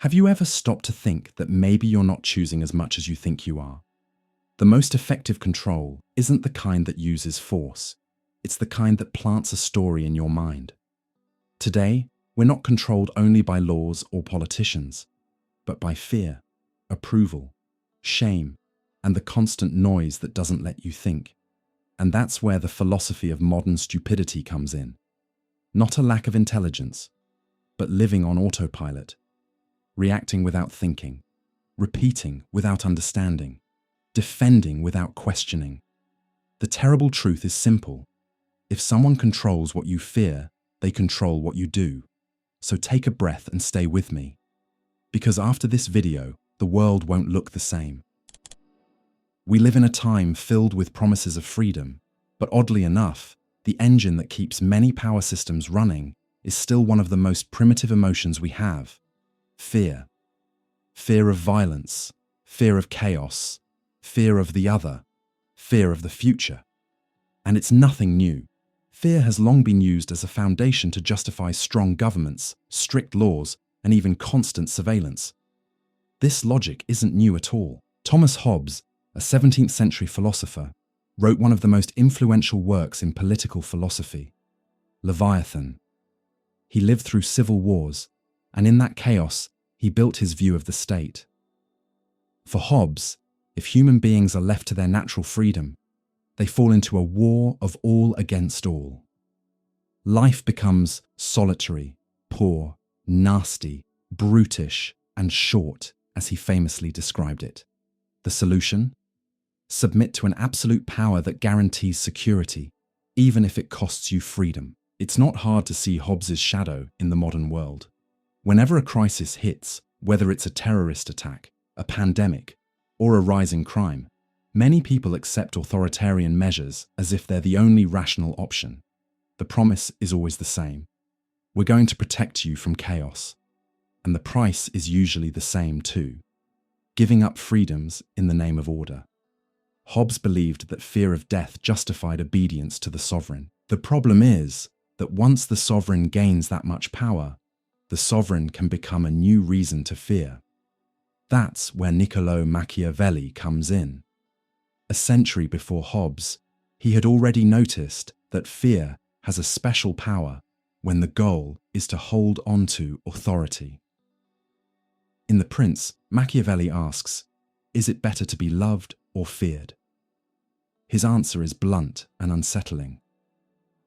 Have you ever stopped to think that maybe you're not choosing as much as you think you are? The most effective control isn't the kind that uses force. It's the kind that plants a story in your mind. Today, we're not controlled only by laws or politicians, but by fear, approval, shame, and the constant noise that doesn't let you think. And that's where the philosophy of modern stupidity comes in. Not a lack of intelligence, but living on autopilot, reacting without thinking, repeating without understanding, defending without questioning. The terrible truth is simple. If someone controls what you fear, they control what you do. So take a breath and stay with me. Because after this video, the world won't look the same. We live in a time filled with promises of freedom, but oddly enough, the engine that keeps many power systems running is still one of the most primitive emotions we have: fear. Fear of violence, fear of chaos, fear of the other, fear of the future. And it's nothing new. Fear has long been used as a foundation to justify strong governments, strict laws, and even constant surveillance. This logic isn't new at all. Thomas Hobbes, a 17th century philosopher, wrote one of the most influential works in political philosophy, Leviathan. He lived through civil wars, and in that chaos, he built his view of the state. For Hobbes, if human beings are left to their natural freedom, they fall into a war of all against all. Life becomes solitary, poor, nasty, brutish, and short, as he famously described it. The solution? Submit to an absolute power that guarantees security, even if it costs you freedom. It's not hard to see Hobbes's shadow in the modern world. Whenever a crisis hits, whether it's a terrorist attack, a pandemic, or a rising crime, many people accept authoritarian measures as if they're the only rational option. The promise is always the same. We're going to protect you from chaos. And the price is usually the same too: giving up freedoms in the name of order. Hobbes believed that fear of death justified obedience to the sovereign. The problem is that once the sovereign gains that much power, the sovereign can become a new reason to fear. That's where Niccolò Machiavelli comes in. A century before Hobbes, he had already noticed that fear has a special power when the goal is to hold on to authority. In The Prince, Machiavelli asks, "Is it better to be loved or feared?" His answer is blunt and unsettling.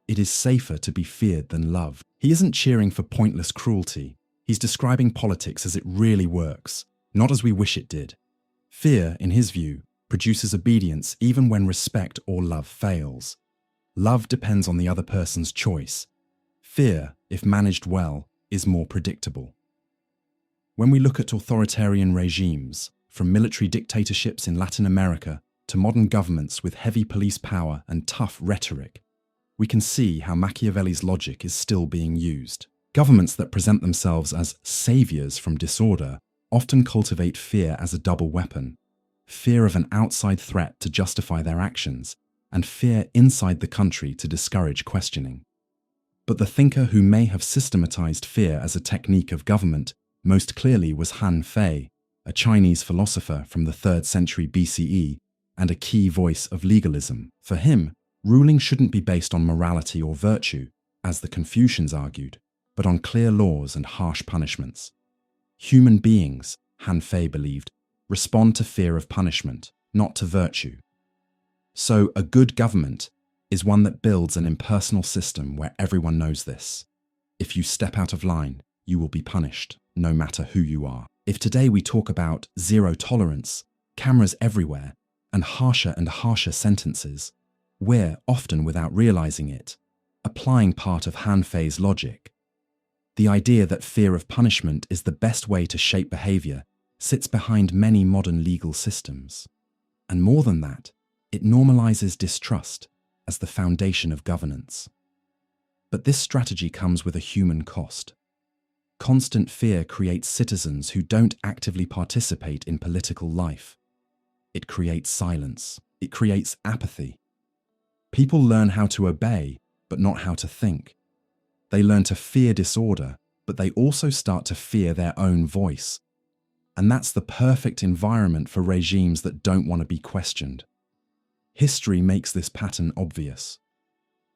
It is safer to be feared than loved. He isn't cheering for pointless cruelty. He's describing politics as it really works, not as we wish it did. Fear, in his view, produces obedience even when respect or love fails. Love depends on the other person's choice. Fear, if managed well, is more predictable. When we look at authoritarian regimes, from military dictatorships in Latin America to modern governments with heavy police power and tough rhetoric, we can see how Machiavelli's logic is still being used. Governments that present themselves as saviors from disorder often cultivate fear as a double weapon: fear of an outside threat to justify their actions, and fear inside the country to discourage questioning. But the thinker who may have systematized fear as a technique of government most clearly was Han Fei, a Chinese philosopher from the 3rd century BCE and a key voice of legalism. For him, ruling shouldn't be based on morality or virtue, as the Confucians argued, but on clear laws and harsh punishments. Human beings, Han Fei believed, respond to fear of punishment, not to virtue. So a good government is one that builds an impersonal system where everyone knows this. If you step out of line, you will be punished, no matter who you are. If today we talk about zero tolerance, cameras everywhere, and harsher sentences, we're, often without realizing it, applying part of Han Fei's logic. The idea that fear of punishment is the best way to shape behavior sits behind many modern legal systems. And more than that, it normalizes distrust as the foundation of governance. But this strategy comes with a human cost. Constant fear creates citizens who don't actively participate in political life. It creates silence. It creates apathy. People learn how to obey, but not how to think. They learn to fear disorder, but they also start to fear their own voice, And that's the perfect environment for regimes that don't want to be questioned. History makes this pattern obvious.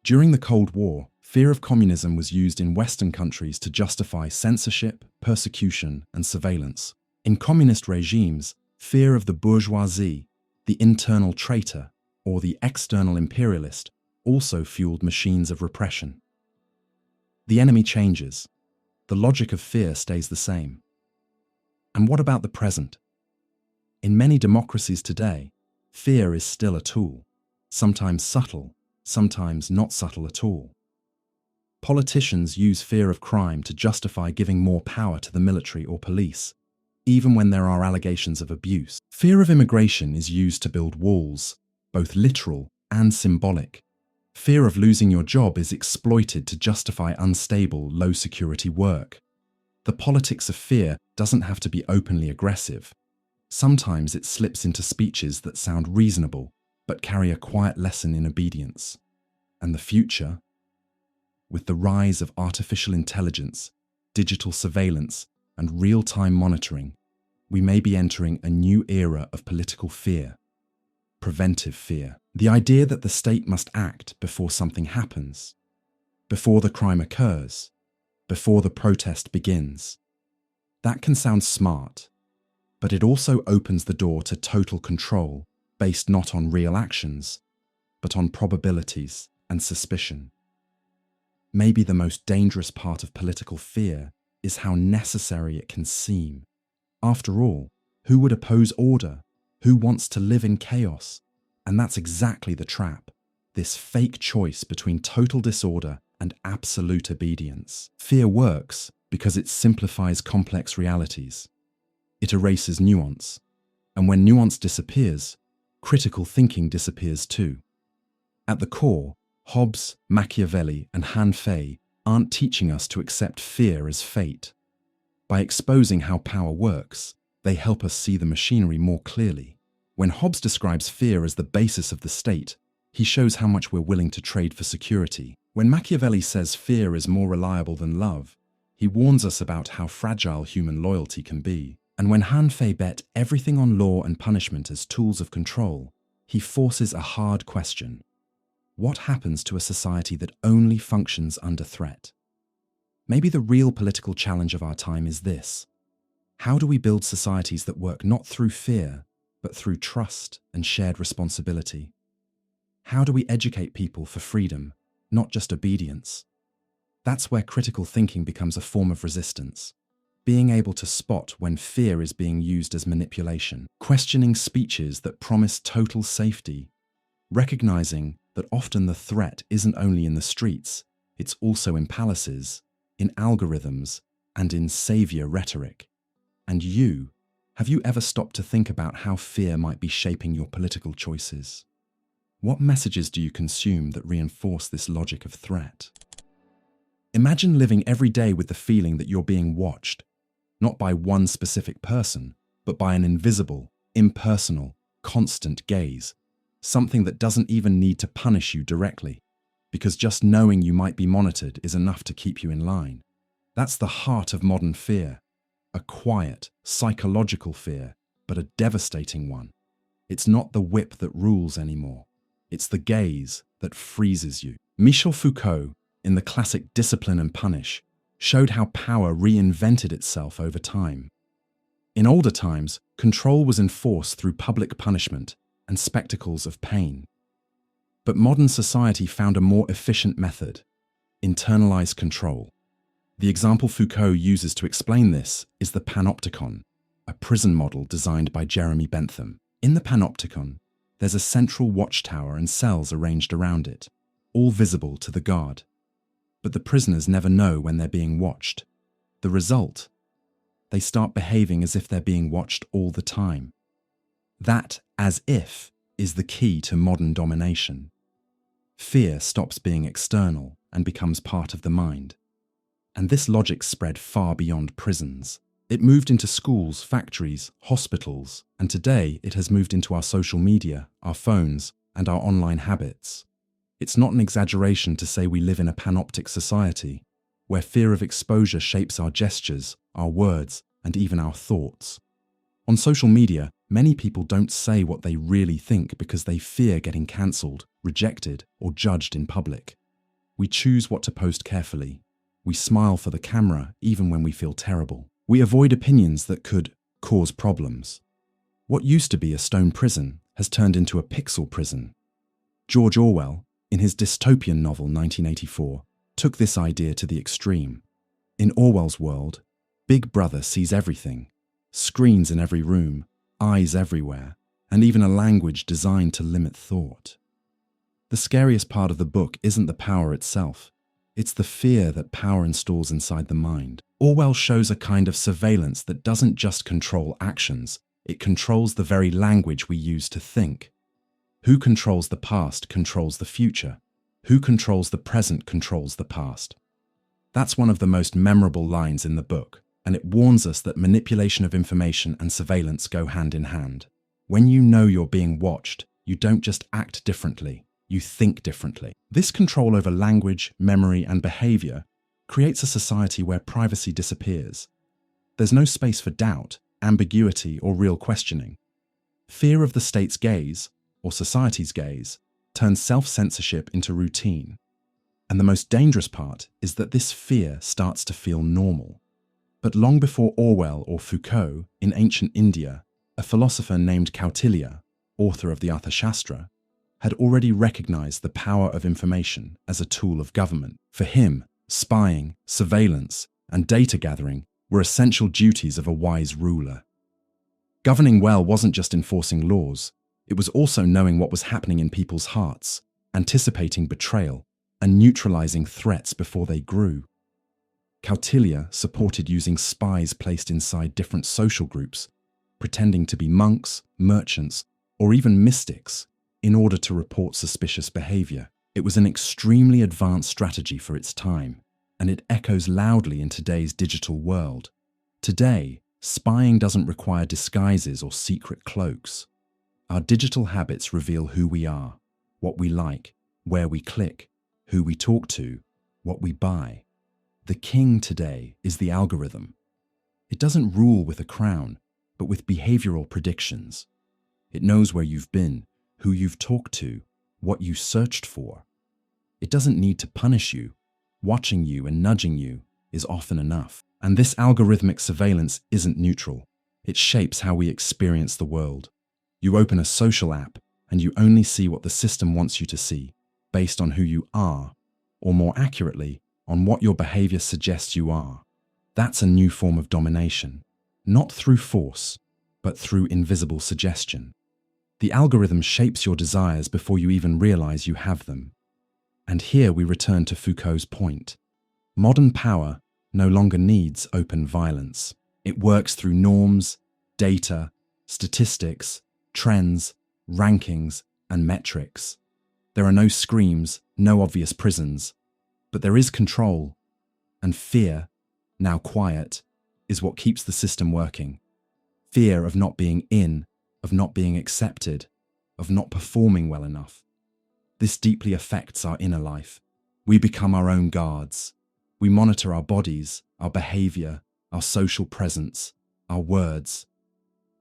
During the Cold War, fear of communism was used in Western countries to justify censorship, persecution, and surveillance. In communist regimes, fear of the bourgeoisie, the internal traitor, or the external imperialist also fueled machines of repression. The enemy changes. The logic of fear stays the same. And what about the present? In many democracies today, fear is still a tool, sometimes subtle, sometimes not subtle at all. Politicians use fear of crime to justify giving more power to the military or police, even when there are allegations of abuse. Fear of immigration is used to build walls, both literal and symbolic. Fear of losing your job is exploited to justify unstable, low-security work. The politics of fear doesn't have to be openly aggressive. Sometimes it slips into speeches that sound reasonable, but carry a quiet lesson in obedience. And the future? With the rise of artificial intelligence, digital surveillance, and real-time monitoring, we may be entering a new era of political fear. Preventive fear. The idea that the state must act before something happens, before the crime occurs, before the protest begins. That can sound smart, but it also opens the door to total control based not on real actions, but on probabilities and suspicion. Maybe the most dangerous part of political fear is how necessary it can seem. After all, who would oppose order? Who wants to live in chaos? And that's exactly the trap, this fake choice between total disorder and absolute obedience. Fear works because it simplifies complex realities. It erases nuance. And when nuance disappears, critical thinking disappears too. At the core, Hobbes, Machiavelli, and Han Fei aren't teaching us to accept fear as fate. By exposing how power works, they help us see the machinery more clearly. When Hobbes describes fear as the basis of the state, he shows how much we're willing to trade for security. When Machiavelli says fear is more reliable than love, he warns us about how fragile human loyalty can be. And when Han Fei bet everything on law and punishment as tools of control, he forces a hard question. What happens to a society that only functions under threat? Maybe the real political challenge of our time is this. How do we build societies that work not through fear, but through trust and shared responsibility? How do we educate people for freedom, not just obedience? That's where critical thinking becomes a form of resistance. Being able to spot when fear is being used as manipulation, questioning speeches that promise total safety, recognizing that often the threat isn't only in the streets, it's also in palaces, in algorithms, and in savior rhetoric. And have you ever stopped to think about how fear might be shaping your political choices? What messages do you consume that reinforce this logic of threat? Imagine living every day with the feeling that you're being watched, not by one specific person, but by an invisible, impersonal, constant gaze, something that doesn't even need to punish you directly, because just knowing you might be monitored is enough to keep you in line. That's the heart of modern fear, a quiet, psychological fear, but a devastating one. It's not the whip that rules anymore. It's the gaze that freezes you. Michel Foucault, in the classic Discipline and Punish, showed how power reinvented itself over time. In older times, control was enforced through public punishment and spectacles of pain. But modern society found a more efficient method: internalized control. The example Foucault uses to explain this is the panopticon, a prison model designed by Jeremy Bentham. In the panopticon, there's a central watchtower and cells arranged around it, all visible to the guard. But the prisoners never know when they're being watched. The result? They start behaving as if they're being watched all the time. That "as if" is the key to modern domination. Fear stops being external and becomes part of the mind. And this logic spread far beyond prisons. It moved into schools, factories, hospitals, and today it has moved into our social media, our phones, and our online habits. It's not an exaggeration to say we live in a panoptic society, where fear of exposure shapes our gestures, our words, and even our thoughts. On social media, many people don't say what they really think because they fear getting cancelled, rejected, or judged in public. We choose what to post carefully. We smile for the camera even when we feel terrible. We avoid opinions that could cause problems. What used to be a stone prison has turned into a pixel prison. George Orwell, in his dystopian novel 1984, took this idea to the extreme. In Orwell's world, Big Brother sees everything. Screens in every room, eyes everywhere, and even a language designed to limit thought. The scariest part of the book isn't the power itself. It's the fear that power installs inside the mind. Orwell shows a kind of surveillance that doesn't just control actions, it controls the very language we use to think. Who controls the past controls the future. Who controls the present controls the past. That's one of the most memorable lines in the book, and it warns us that manipulation of information and surveillance go hand in hand. When you know you're being watched, you don't just act differently, you think differently. This control over language, memory, and behavior creates a society where privacy disappears. There's no space for doubt, ambiguity, or real questioning. Fear of the state's gaze, or society's gaze, turns self-censorship into routine. And the most dangerous part is that this fear starts to feel normal. But long before Orwell or Foucault, in ancient India, a philosopher named Kautilya, author of the Arthashastra, had already recognized the power of information as a tool of government. For him, spying, surveillance, and data gathering were essential duties of a wise ruler. Governing well wasn't just enforcing laws, it was also knowing what was happening in people's hearts, anticipating betrayal, and neutralizing threats before they grew. Kautilya supported using spies placed inside different social groups, pretending to be monks, merchants, or even mystics, in order to report suspicious behavior. It was an extremely advanced strategy for its time, and it echoes loudly in today's digital world. Today, spying doesn't require disguises or secret cloaks. Our digital habits reveal who we are, what we like, where we click, who we talk to, what we buy. The king today is the algorithm. It doesn't rule with a crown, but with behavioral predictions. It knows where you've been, who you've talked to, what you searched for. It doesn't need to punish you. Watching you and nudging you is often enough. And this algorithmic surveillance isn't neutral. It shapes how we experience the world. You open a social app and you only see what the system wants you to see, based on who you are, or more accurately, on what your behavior suggests you are. That's a new form of domination, not through force, but through invisible suggestion. The algorithm shapes your desires before you even realize you have them. And here we return to Foucault's point. Modern power no longer needs open violence. It works through norms, data, statistics, trends, rankings, and metrics. There are no screams, no obvious prisons, but there is control, and fear, now quiet, is what keeps the system working. Fear of not being in, of not being accepted, of not performing well enough. This deeply affects our inner life. We become our own guards. We monitor our bodies, our behavior, our social presence, our words.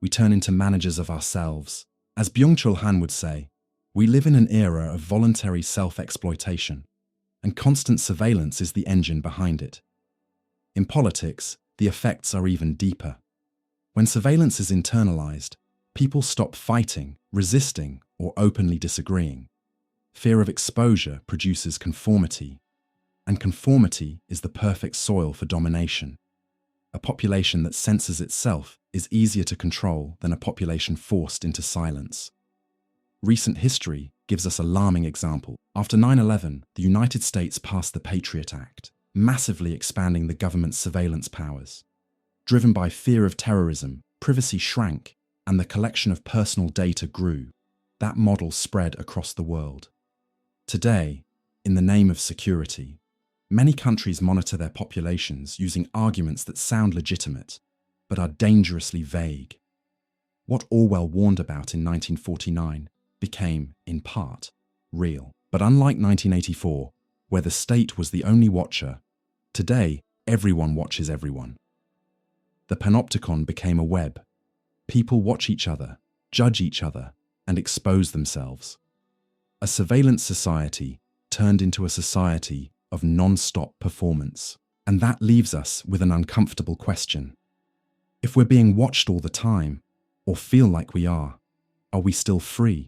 We turn into managers of ourselves. As Byung-Chul Han would say, we live in an era of voluntary self-exploitation, and constant surveillance is the engine behind it. In politics, the effects are even deeper. When surveillance is internalized, people stop fighting, resisting, or openly disagreeing. Fear of exposure produces conformity, and conformity is the perfect soil for domination. A population that censors itself is easier to control than a population forced into silence. Recent history gives us an alarming example. After 9/11, the United States passed the Patriot Act, massively expanding the government's surveillance powers. Driven by fear of terrorism, privacy shrank, and the collection of personal data grew. That model spread across the world. Today, in the name of security, many countries monitor their populations using arguments that sound legitimate, but are dangerously vague. What Orwell warned about in 1949 became, in part, real. But unlike 1984, where the state was the only watcher, today everyone watches everyone. The panopticon became a web. People watch each other, judge each other, and expose themselves. A surveillance society turned into a society of non-stop performance. And that leaves us with an uncomfortable question. If we're being watched all the time, or feel like we are we still free?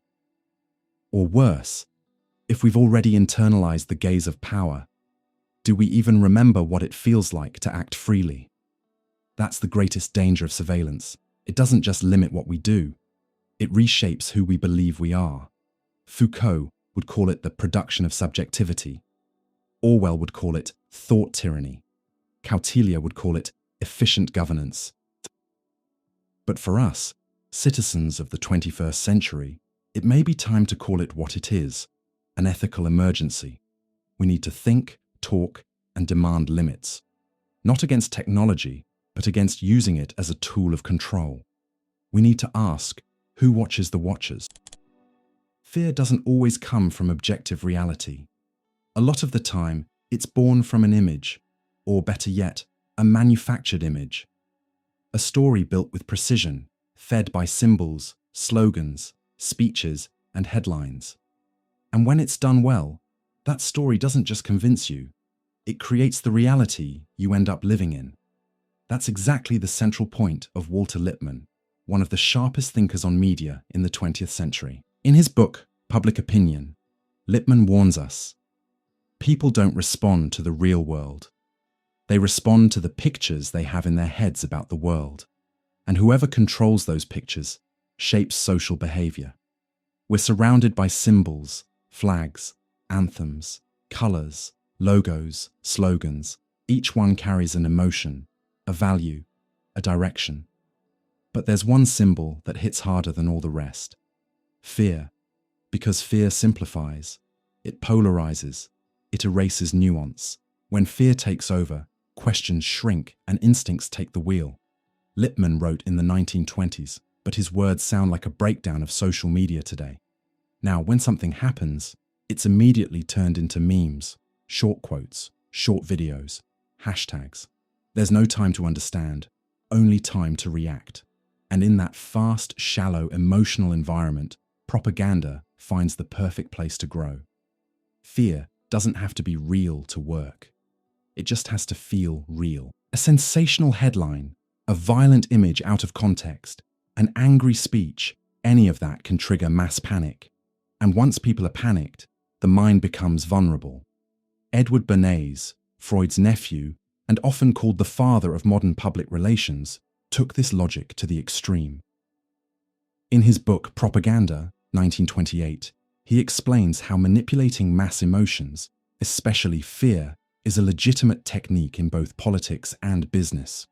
Or worse, if we've already internalized the gaze of power, do we even remember what it feels like to act freely? That's the greatest danger of surveillance. It doesn't just limit what we do, it reshapes who we believe we are. Foucault would call it the production of subjectivity. Orwell would call it thought tyranny. Kautilya would call it efficient governance. But for us, citizens of the 21st century, it may be time to call it what it is, an ethical emergency. We need to think, talk, and demand limits, not against technology, but against using it as a tool of control. We need to ask, who watches the watchers? Fear doesn't always come from objective reality. A lot of the time, it's born from an image, or better yet, a manufactured image. A story built with precision, fed by symbols, slogans, speeches, and headlines. And when it's done well, that story doesn't just convince you, it creates the reality you end up living in. That's exactly the central point of Walter Lippmann, one of the sharpest thinkers on media in the 20th century. In his book, Public Opinion, Lippmann warns us, people don't respond to the real world. They respond to the pictures they have in their heads about the world. And whoever controls those pictures shapes social behavior. We're surrounded by symbols, flags, anthems, colors, logos, slogans. Each one carries an emotion, a value, a direction. But there's one symbol that hits harder than all the rest. Fear. Because fear simplifies. It polarizes. It erases nuance. When fear takes over, questions shrink and instincts take the wheel. Lippmann wrote in the 1920s, but his words sound like a breakdown of social media today. Now, when something happens, it's immediately turned into memes, short quotes, short videos, hashtags. There's no time to understand, only time to react. And in that fast, shallow, emotional environment, propaganda finds the perfect place to grow. Fear doesn't have to be real to work. It just has to feel real. A sensational headline, a violent image out of context, an angry speech, any of that can trigger mass panic. And once people are panicked, the mind becomes vulnerable. Edward Bernays, Freud's nephew, and often called the father of modern public relations, took this logic to the extreme. In his book Propaganda, 1928, he explains how manipulating mass emotions, especially fear, is a legitimate technique in both politics and business.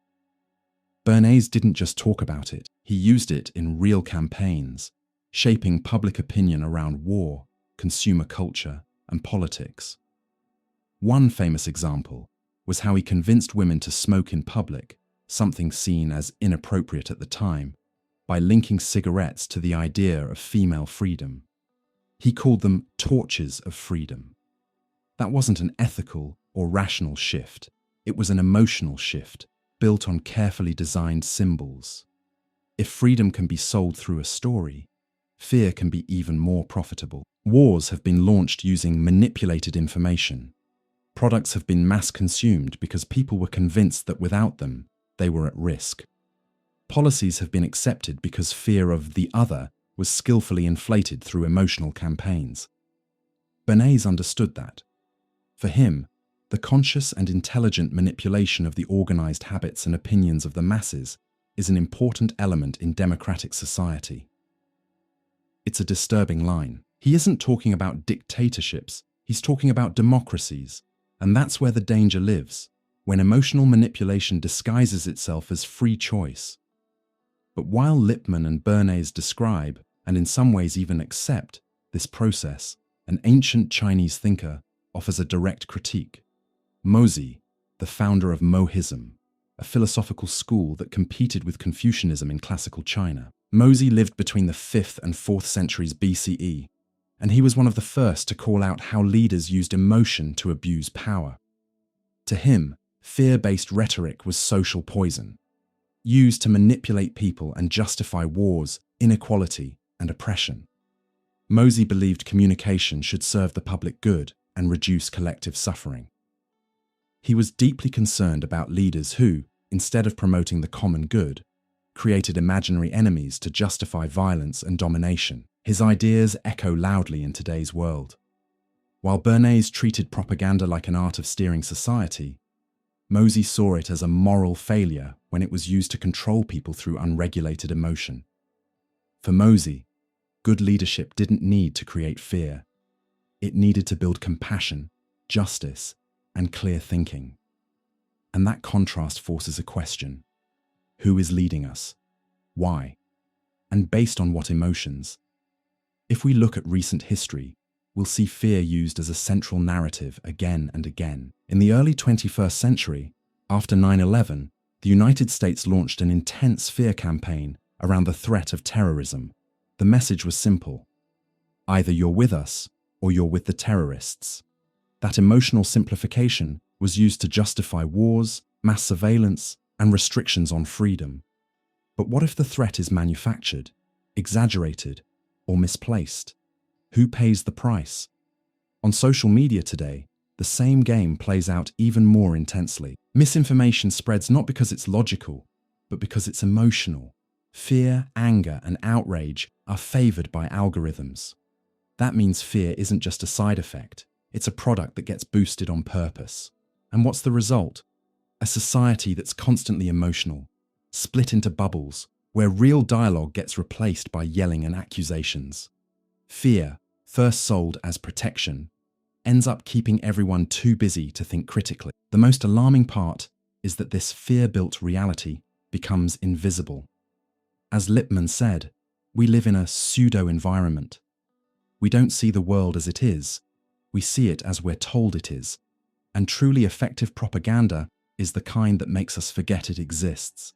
Bernays didn't just talk about it, he used it in real campaigns, shaping public opinion around war, consumer culture, and politics. One famous example was how he convinced women to smoke in public, something seen as inappropriate at the time, by linking cigarettes to the idea of female freedom. He called them torches of freedom. That wasn't an ethical or rational shift, it was an emotional shift, built on carefully designed symbols. If freedom can be sold through a story, fear can be even more profitable. Wars have been launched using manipulated information. Products have been mass-consumed because people were convinced that without them, they were at risk. Policies have been accepted because fear of the other was skillfully inflated through emotional campaigns. Bernays understood that. For him, the conscious and intelligent manipulation of the organized habits and opinions of the masses is an important element in democratic society. It's a disturbing line. He isn't talking about dictatorships, he's talking about democracies, and that's where the danger lives, when emotional manipulation disguises itself as free choice. But while Lippmann and Bernays describe, and in some ways even accept, this process, an ancient Chinese thinker offers a direct critique. Mozi, the founder of Mohism, a philosophical school that competed with Confucianism in classical China. Mozi lived between the 5th and 4th centuries BCE, and he was one of the first to call out how leaders used emotion to abuse power. To him, fear-based rhetoric was social poison. used to manipulate people and justify wars, inequality, and oppression. Mosey believed communication should serve the public good and reduce collective suffering. He was deeply concerned about leaders who, instead of promoting the common good, created imaginary enemies to justify violence and domination. His ideas echo loudly in today's world. While Bernays treated propaganda like an art of steering society, Mosey saw it as a moral failure when it was used to control people through unregulated emotion. For Mosey, good leadership didn't need to create fear. It needed to build compassion, justice, and clear thinking. And that contrast forces a question. Who is leading us? Why? And based on what emotions? If we look at recent history, we'll see fear used as a central narrative again and again. In the early 21st century, after 9/11, the United States launched an intense fear campaign around the threat of terrorism. The message was simple. Either you're with us or you're with the terrorists. That emotional simplification was used to justify wars, mass surveillance, and restrictions on freedom. But what if the threat is manufactured, exaggerated, or misplaced? Who pays the price? On social media today, the same game plays out even more intensely. Misinformation spreads not because it's logical, but because it's emotional. Fear, anger, and outrage are favored by algorithms. That means fear isn't just a side effect, it's a product that gets boosted on purpose. And what's the result? A society that's constantly emotional, split into bubbles, where real dialogue gets replaced by yelling and accusations. Fear, first sold as protection, ends up keeping everyone too busy to think critically. The most alarming part is that this fear-built reality becomes invisible. As Lippmann said, we live in a pseudo-environment. We don't see the world as it is, we see it as we're told it is. And truly effective propaganda is the kind that makes us forget it exists.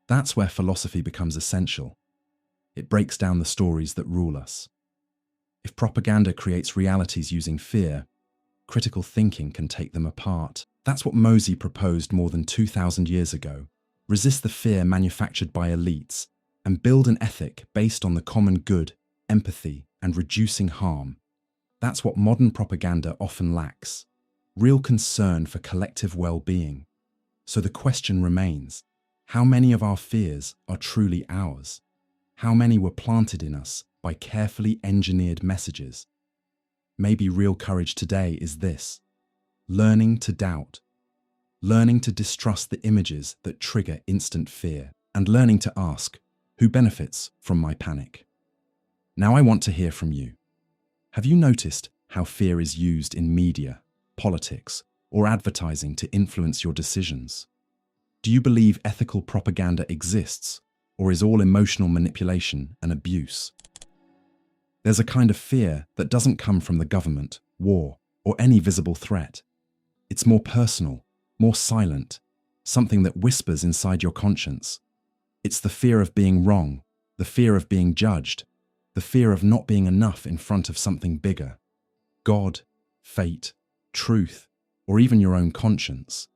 That's where philosophy becomes essential. It breaks down the stories that rule us. If propaganda creates realities using fear, critical thinking can take them apart. That's what Mosey proposed more than 2,000 years ago. Resist the fear manufactured by elites and build an ethic based on the common good, empathy, and reducing harm. That's what modern propaganda often lacks. Real concern for collective well-being. So the question remains, how many of our fears are truly ours? How many were planted in us by carefully engineered messages? Maybe real courage today is this: learning to doubt, learning to distrust the images that trigger instant fear, and learning to ask, who benefits from my panic? Now I want to hear from you. Have you noticed how fear is used in media, politics, or advertising to influence your decisions? Do you believe ethical propaganda exists, or is all emotional manipulation and abuse? There's a kind of fear that doesn't come from the government, war, or any visible threat. It's more personal, more silent, something that whispers inside your conscience. It's the fear of being wrong, the fear of being judged, the fear of not being enough in front of something bigger. God, fate, truth, or even your own conscience.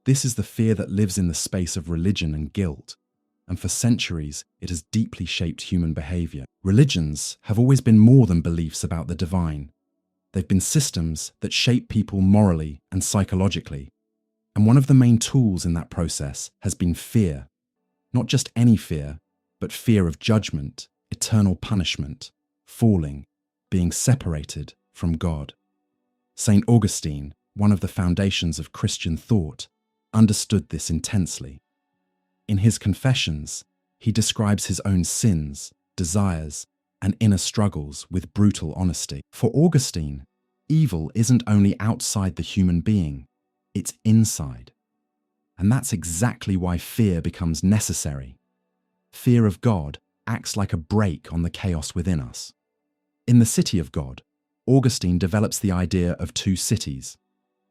This is the fear that lives in the space of religion and guilt, and for centuries it has deeply shaped human behavior. Religions have always been more than beliefs about the divine. They've been systems that shape people morally and psychologically. And one of the main tools in that process has been fear. Not just any fear, but fear of judgment, eternal punishment, falling, being separated from God. St. Augustine, one of the foundations of Christian thought, understood this intensely. In his Confessions, he describes his own sins, desires, and inner struggles with brutal honesty. For Augustine, evil isn't only outside the human being, it's inside. And that's exactly why fear becomes necessary. Fear of God acts like a brake on the chaos within us. In the City of God, Augustine develops the idea of two cities: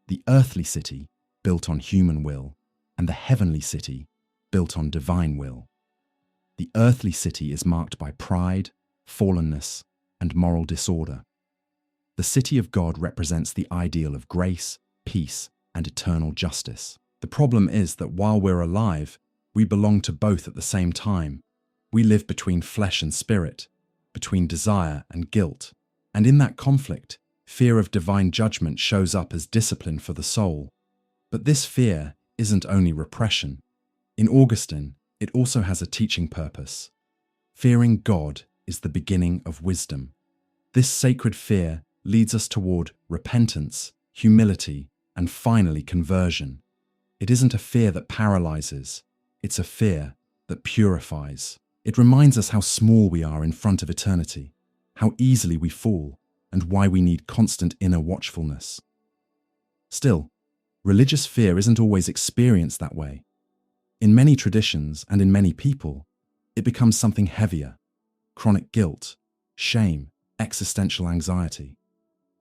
the earthly city, built on human will, and the heavenly city, built on divine will. The earthly city is marked by pride, fallenness, and moral disorder. The city of God represents the ideal of grace, peace, and eternal justice. The problem is that while we're alive, We belong to both at the same time. We live between flesh and spirit, between desire and guilt. And in that conflict, fear of divine judgment shows up as discipline for the soul. But this fear isn't only repression. In Augustine, it also has a teaching purpose. Fearing God is the beginning of wisdom. This sacred fear leads us toward repentance, humility, and finally conversion. It isn't a fear that paralyzes, it's a fear that purifies. It reminds us how small we are in front of eternity, how easily we fall, and why we need constant inner watchfulness. Still, religious fear isn't always experienced that way. In many traditions and in many people, it becomes something heavier: chronic guilt, shame, existential anxiety.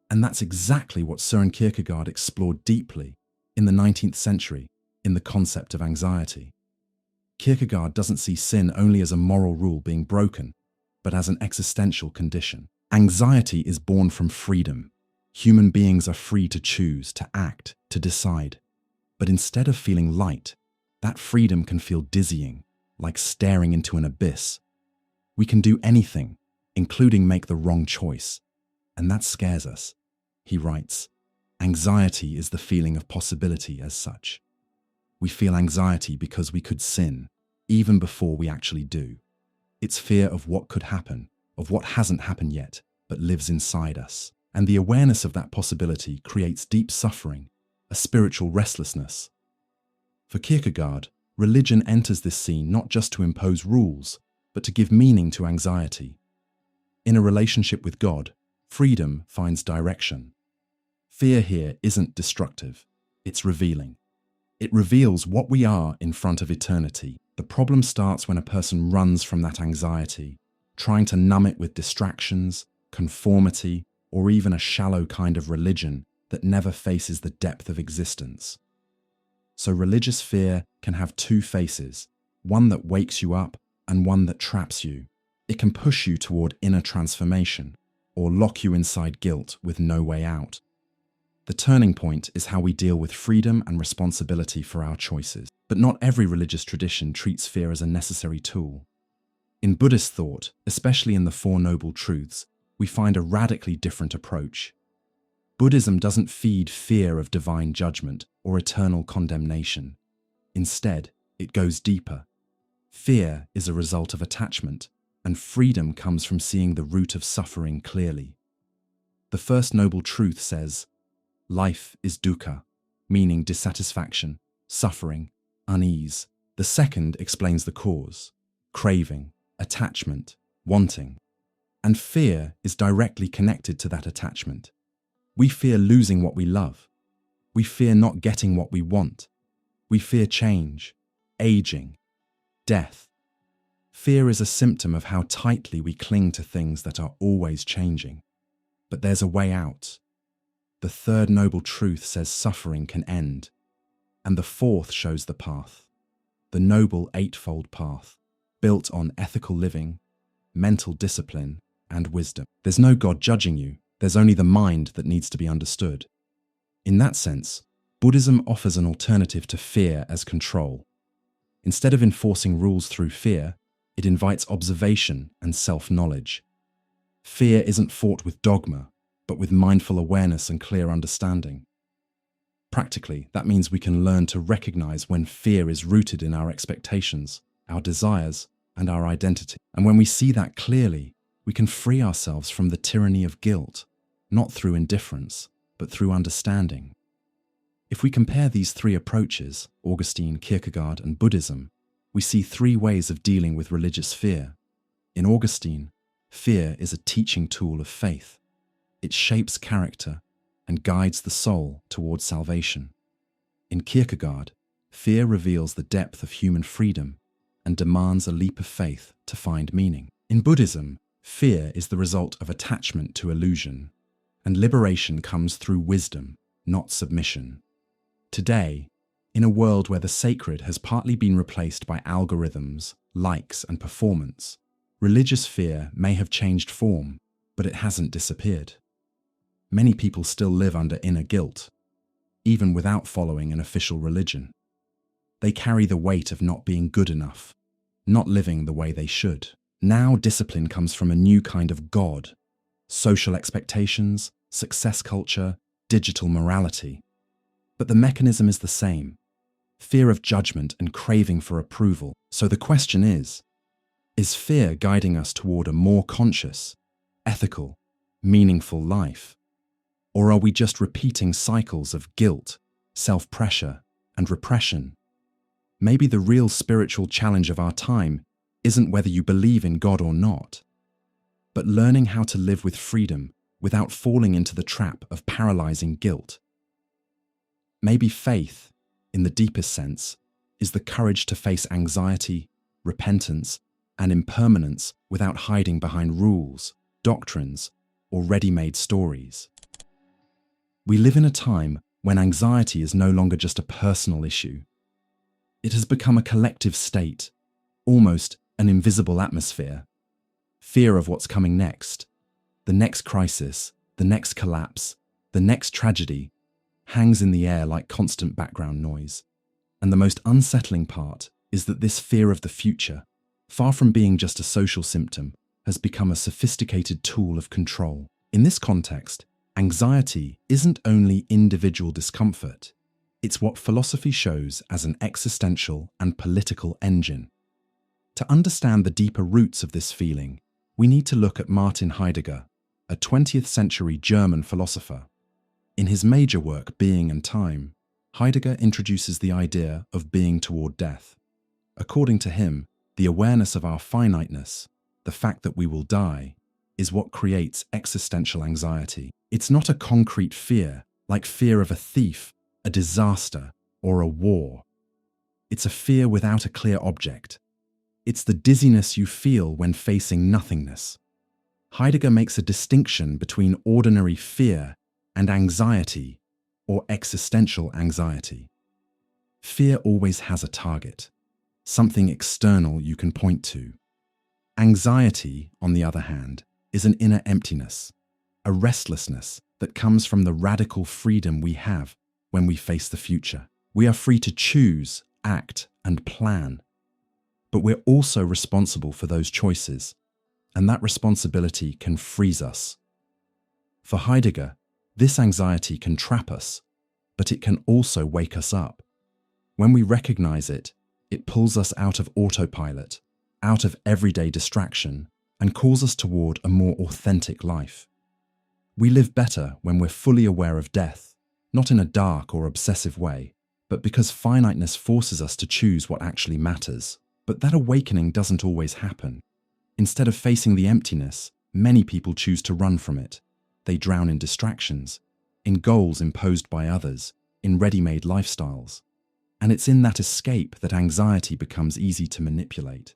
And that's exactly what Søren Kierkegaard explored deeply in the 19th century in The Concept of Anxiety. Kierkegaard doesn't see sin only as a moral rule being broken, but as an existential condition. Anxiety is born from freedom. Human beings are free to choose, to act, to decide. But instead of feeling light, that freedom can feel dizzying, like staring into an abyss. We can do anything, including make the wrong choice. And that scares us. He writes, "Anxiety is the feeling of possibility as such. We feel anxiety because we could sin, even before we actually do. It's fear of what could happen, of what hasn't happened yet, but lives inside us. And the awareness of that possibility creates deep suffering, a spiritual restlessness." For Kierkegaard, religion enters this scene not just to impose rules, but to give meaning to anxiety. In a relationship with God, freedom finds direction. Fear here isn't destructive, it's revealing. It reveals what we are in front of eternity. The problem starts when a person runs from that anxiety, trying to numb it with distractions, conformity, or even a shallow kind of religion that never faces the depth of existence. So religious fear can have two faces, one that wakes you up and one that traps you. It can push you toward inner transformation, or lock you inside guilt with no way out. The turning point is how we deal with freedom and responsibility for our choices. But not every religious tradition treats fear as a necessary tool. In Buddhist thought, especially in the Four Noble Truths, we find a radically different approach. Buddhism doesn't feed fear of divine judgment or eternal condemnation. Instead, it goes deeper. Fear is a result of attachment, and freedom comes from seeing the root of suffering clearly. The first noble truth says, life is dukkha, meaning dissatisfaction, suffering, unease. The second explains the cause, craving, attachment, wanting. And fear is directly connected to that attachment. We fear losing what we love. We fear not getting what we want. We fear change, aging, death. Fear is a symptom of how tightly we cling to things that are always changing. But there's a way out. The third noble truth says suffering can end. And the fourth shows the path. The noble eightfold path, built on ethical living, mental discipline, and wisdom. There's no God judging you. There's only the mind that needs to be understood. In that sense, Buddhism offers an alternative to fear as control. Instead of enforcing rules through fear, it invites observation and self-knowledge. Fear isn't fought with dogma, but with mindful awareness and clear understanding. Practically, that means we can learn to recognize when fear is rooted in our expectations, our desires, and our identity. And when we see that clearly, we can free ourselves from the tyranny of guilt, not through indifference, but through understanding. If we compare these three approaches, Augustine, Kierkegaard, and Buddhism, we see three ways of dealing with religious fear. In Augustine, fear is a teaching tool of faith. It shapes character and guides the soul towards salvation. In Kierkegaard, fear reveals the depth of human freedom and demands a leap of faith to find meaning. In Buddhism, fear is the result of attachment to illusion, and liberation comes through wisdom, not submission. Today, in a world where the sacred has partly been replaced by algorithms, likes, and performance, religious fear may have changed form, but it hasn't disappeared. Many people still live under inner guilt, even without following an official religion. They carry the weight of not being good enough, not living the way they should. Now discipline comes from a new kind of God: social expectations, success culture, digital morality. But the mechanism is the same: fear of judgment and craving for approval. So the question is fear guiding us toward a more conscious, ethical, meaningful life? Or are we just repeating cycles of guilt, self-pressure, and repression? Maybe the real spiritual challenge of our time isn't whether you believe in God or not, but learning how to live with freedom without falling into the trap of paralyzing guilt. Maybe faith, in the deepest sense, is the courage to face anxiety, repentance, and impermanence without hiding behind rules, doctrines, or ready-made stories. We live in a time when anxiety is no longer just a personal issue. It has become a collective state, almost an invisible atmosphere. Fear of what's coming next, the next crisis, the next collapse, the next tragedy, hangs in the air like constant background noise. And the most unsettling part is that this fear of the future, far from being just a social symptom, has become a sophisticated tool of control. In this context, anxiety isn't only individual discomfort, it's what philosophy shows as an existential and political engine. To understand the deeper roots of this feeling, we need to look at Martin Heidegger, a 20th century German philosopher. In his major work, Being and Time, Heidegger introduces the idea of being toward death. According to him, the awareness of our finiteness, the fact that we will die, is what creates existential anxiety. It's not a concrete fear, like fear of a thief, a disaster, or a war. It's a fear without a clear object. It's the dizziness you feel when facing nothingness. Heidegger makes a distinction between ordinary fear and anxiety, or existential anxiety. Fear always has a target, something external you can point to. Anxiety, on the other hand, is an inner emptiness, a restlessness that comes from the radical freedom we have when we face the future. We are free to choose, act, and plan. But we're also responsible for those choices, and that responsibility can freeze us. For Heidegger, this anxiety can trap us, but it can also wake us up. When we recognize it, it pulls us out of autopilot, out of everyday distraction, and calls us toward a more authentic life. We live better when we're fully aware of death, not in a dark or obsessive way, but because finiteness forces us to choose what actually matters. But that awakening doesn't always happen. Instead of facing the emptiness, many people choose to run from it. They drown in distractions, in goals imposed by others, in ready-made lifestyles. And it's in that escape that anxiety becomes easy to manipulate.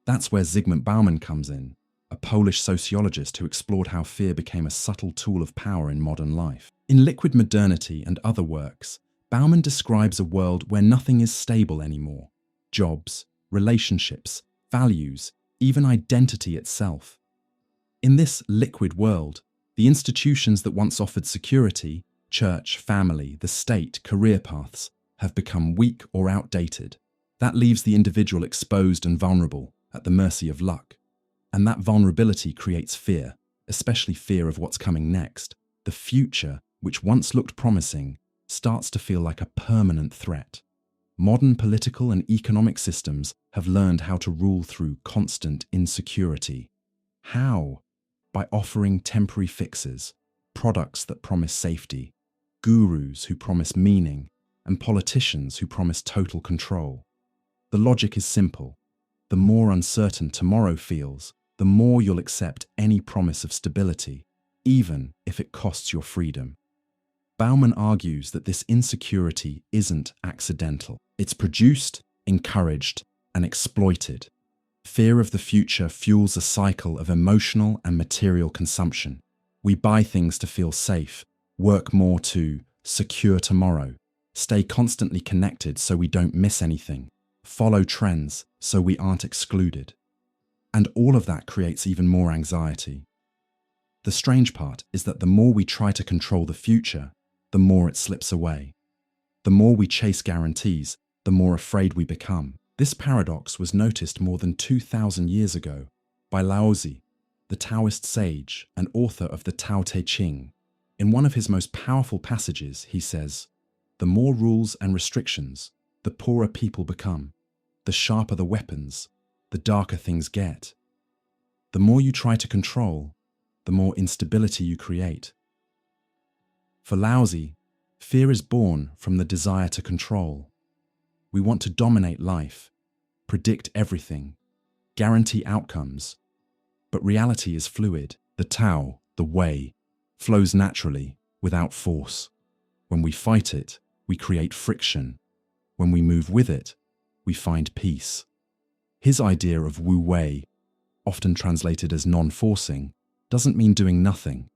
That's where Zygmunt Bauman comes in, a Polish sociologist who explored how fear became a subtle tool of power in modern life. In Liquid Modernity and other works, Bauman describes a world where nothing is stable anymore. Jobs, relationships, values, even identity itself. In this liquid world, the institutions that once offered security, church, family, the state, career paths, have become weak or outdated. That leaves the individual exposed and vulnerable, at the mercy of luck. And that vulnerability creates fear, especially fear of what's coming next. The future, which once looked promising, starts to feel like a permanent threat. Modern political and economic systems have learned how to rule through constant insecurity. How? By offering temporary fixes, products that promise safety, gurus who promise meaning, and politicians who promise total control. The logic is simple. The more uncertain tomorrow feels, the more you'll accept any promise of stability, even if it costs your freedom. Bauman argues that this insecurity isn't accidental. It's produced, encouraged, and exploited. Fear of the future fuels a cycle of emotional and material consumption. We buy things to feel safe, work more to secure tomorrow, stay constantly connected so we don't miss anything, follow trends so we aren't excluded. And all of that creates even more anxiety. The strange part is that the more we try to control the future, the more it slips away. The more we chase guarantees, the more afraid we become. This paradox was noticed more than 2,000 years ago by Laozi, the Taoist sage and author of the Tao Te Ching. In one of his most powerful passages, he says, "The more rules and restrictions, the poorer people become. The sharper the weapons, the darker things get. The more you try to control, the more instability you create." For Laozi, fear is born from the desire to control. We want to dominate life, predict everything, guarantee outcomes. But reality is fluid. The Tao, the way, flows naturally, without force. When we fight it, we create friction. When we move with it, we find peace. His idea of wu wei, often translated as non-forcing, doesn't mean doing nothing.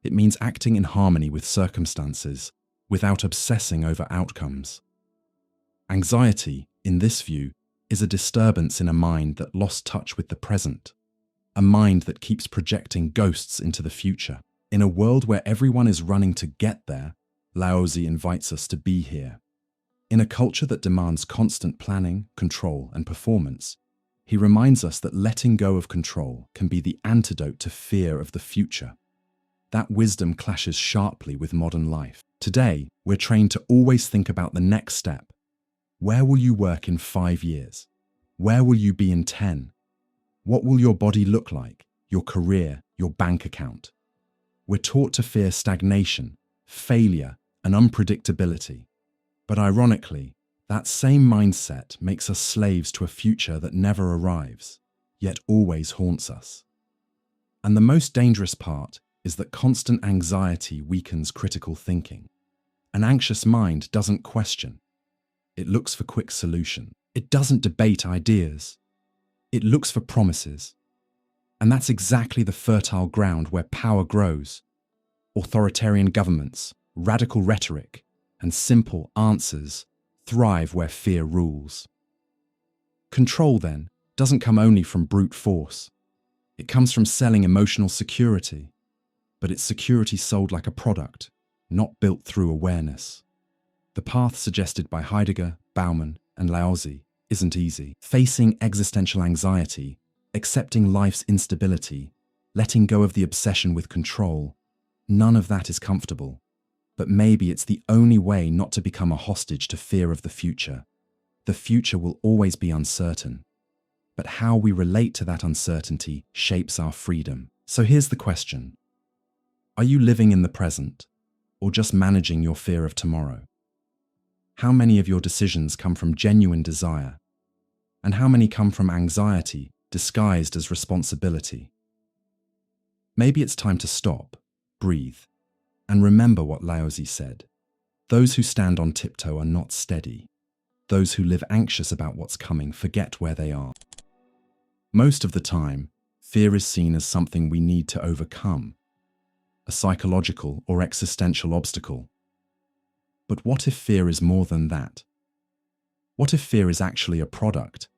It means acting in harmony with circumstances, without obsessing over outcomes. Anxiety, in this view, is a disturbance in a mind that lost touch with the present, a mind that keeps projecting ghosts into the future. In a world where everyone is running to get there, Laozi invites us to be here. In a culture that demands constant planning, control, and performance, he reminds us that letting go of control can be the antidote to fear of the future. That wisdom clashes sharply with modern life. Today, we're trained to always think about the next step. Where will you work in 5 years? Where will you be in 10? What will your body look like, your career, your bank account? We're taught to fear stagnation, failure, and unpredictability. But ironically, that same mindset makes us slaves to a future that never arrives, yet always haunts us. And the most dangerous part is that constant anxiety weakens critical thinking. An anxious mind doesn't question. It looks for quick solutions. It doesn't debate ideas. It looks for promises. And that's exactly the fertile ground where power grows. Authoritarian governments, radical rhetoric, and simple answers thrive where fear rules. Control, then, doesn't come only from brute force. It comes from selling emotional security, but it's security sold like a product, not built through awareness. The path suggested by Heidegger, Bauman, and Laozi isn't easy. Facing existential anxiety, accepting life's instability, letting go of the obsession with control, none of that is comfortable. But maybe it's the only way not to become a hostage to fear of the future. The future will always be uncertain. But how we relate to that uncertainty shapes our freedom. So here's the question. Are you living in the present, or just managing your fear of tomorrow? How many of your decisions come from genuine desire? And how many come from anxiety disguised as responsibility? Maybe it's time to stop, breathe, and remember what Laozi said. Those who stand on tiptoe are not steady. Those who live anxious about what's coming forget where they are. Most of the time, fear is seen as something we need to overcome, a psychological or existential obstacle. But what if fear is more than that? What if fear is actually a product,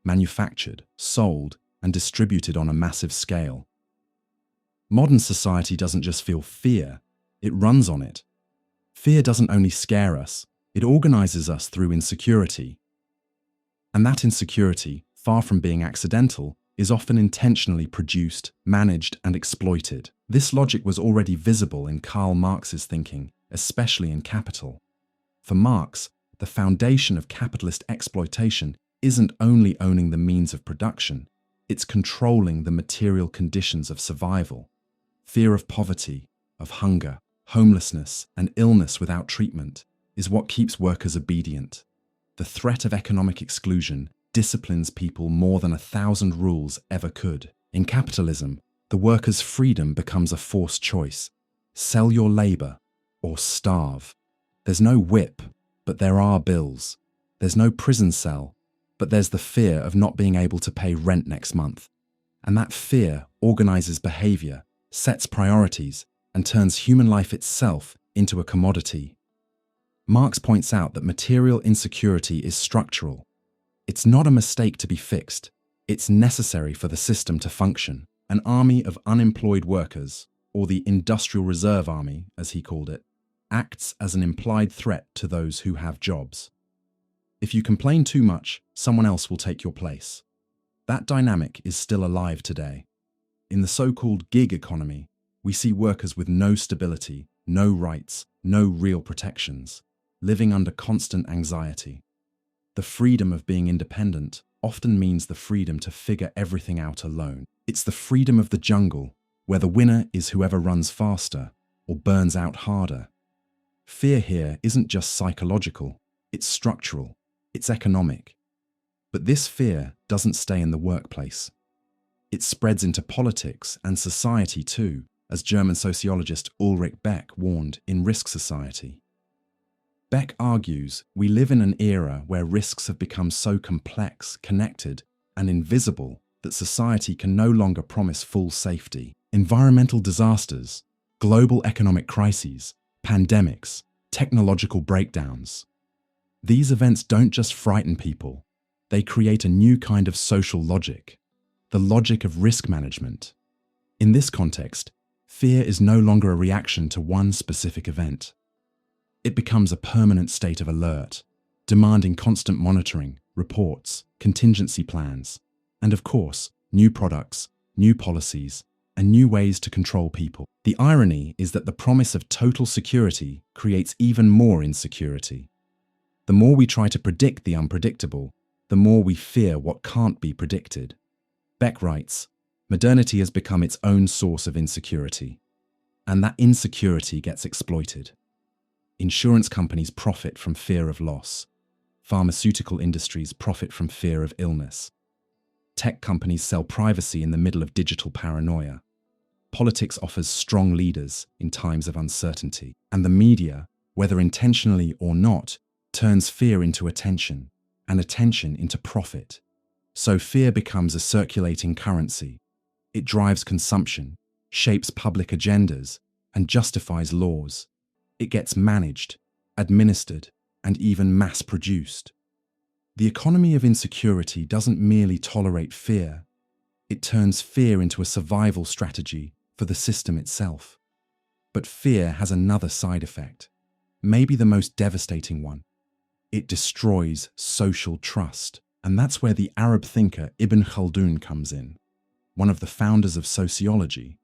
manufactured, sold, and distributed on a massive scale? Modern society doesn't just feel fear, it runs on it. Fear doesn't only scare us, it organizes us through insecurity. And that insecurity, far from being accidental, is often intentionally produced, managed, and exploited. This logic was already visible in Karl Marx's thinking, especially in Capital. For Marx, the foundation of capitalist exploitation isn't only owning the means of production, it's controlling the material conditions of survival. Fear of poverty, of hunger, homelessness, and illness without treatment is what keeps workers obedient. The threat of economic exclusion disciplines people more than 1,000 rules ever could. In capitalism, the worker's freedom becomes a forced choice. Sell your labor or starve. There's no whip, but there are bills. There's no prison cell, but there's the fear of not being able to pay rent next month. And that fear organizes behavior, sets priorities, and turns human life itself into a commodity. Marx points out that material insecurity is structural. It's not a mistake to be fixed. It's necessary for the system to function. An army of unemployed workers, or the Industrial Reserve Army, as he called it, acts as an implied threat to those who have jobs. If you complain too much, someone else will take your place. That dynamic is still alive today. In the so-called gig economy, we see workers with no stability, no rights, no real protections, living under constant anxiety. The freedom of being independent often means the freedom to figure everything out alone. It's the freedom of the jungle, where the winner is whoever runs faster or burns out harder. Fear here isn't just psychological, it's structural, it's economic. But this fear doesn't stay in the workplace. It spreads into politics and society too, as German sociologist Ulrich Beck warned in Risk Society. Beck argues we live in an era where risks have become so complex, connected, and invisible that society can no longer promise full safety. Environmental disasters, global economic crises, pandemics, technological breakdowns. These events don't just frighten people, they create a new kind of social logic, the logic of risk management. In this context, fear is no longer a reaction to one specific event. It becomes a permanent state of alert, demanding constant monitoring, reports, contingency plans, and of course, new products, new policies, and new ways to control people. The irony is that the promise of total security creates even more insecurity. The more we try to predict the unpredictable, the more we fear what can't be predicted. Beck writes, modernity has become its own source of insecurity, and that insecurity gets exploited. Insurance companies profit from fear of loss. Pharmaceutical industries profit from fear of illness. Tech companies sell privacy in the middle of digital paranoia. Politics offers strong leaders in times of uncertainty. And the media, whether intentionally or not, turns fear into attention, and attention into profit. So fear becomes a circulating currency. It drives consumption, shapes public agendas, and justifies laws. It gets managed, administered, and even mass-produced. The economy of insecurity doesn't merely tolerate fear. It turns fear into a survival strategy for the system itself. But fear has another side effect, maybe the most devastating one. It destroys social trust. And that's where the Arab thinker Ibn Khaldun comes in, one of the founders of sociology,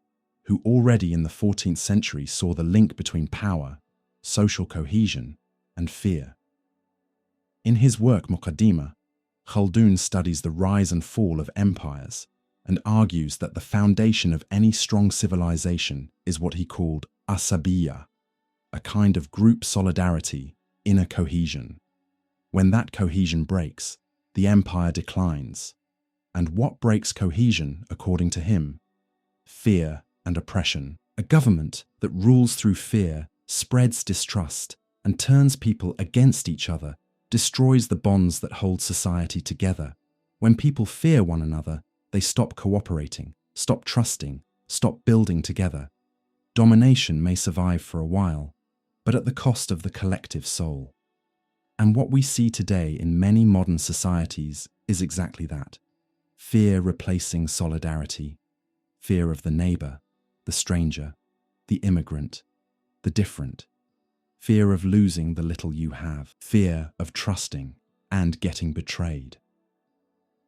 who already in the 14th century saw the link between power, social cohesion, and fear. In his work Muqaddimah, Khaldun studies the rise and fall of empires and argues that the foundation of any strong civilization is what he called asabiyya, a kind of group solidarity, inner cohesion. When that cohesion breaks, the empire declines. And what breaks cohesion, according to him? Fear and oppression. A government that rules through fear spreads distrust and turns people against each other, destroys the bonds that hold society together. When people fear one another, they stop cooperating, stop trusting, stop building together. Domination may survive for a while, but at the cost of the collective soul. And what we see today in many modern societies is exactly that. Fear replacing solidarity. Fear of the neighbor, the stranger, the immigrant, the different. Fear of losing the little you have. Fear of trusting and getting betrayed.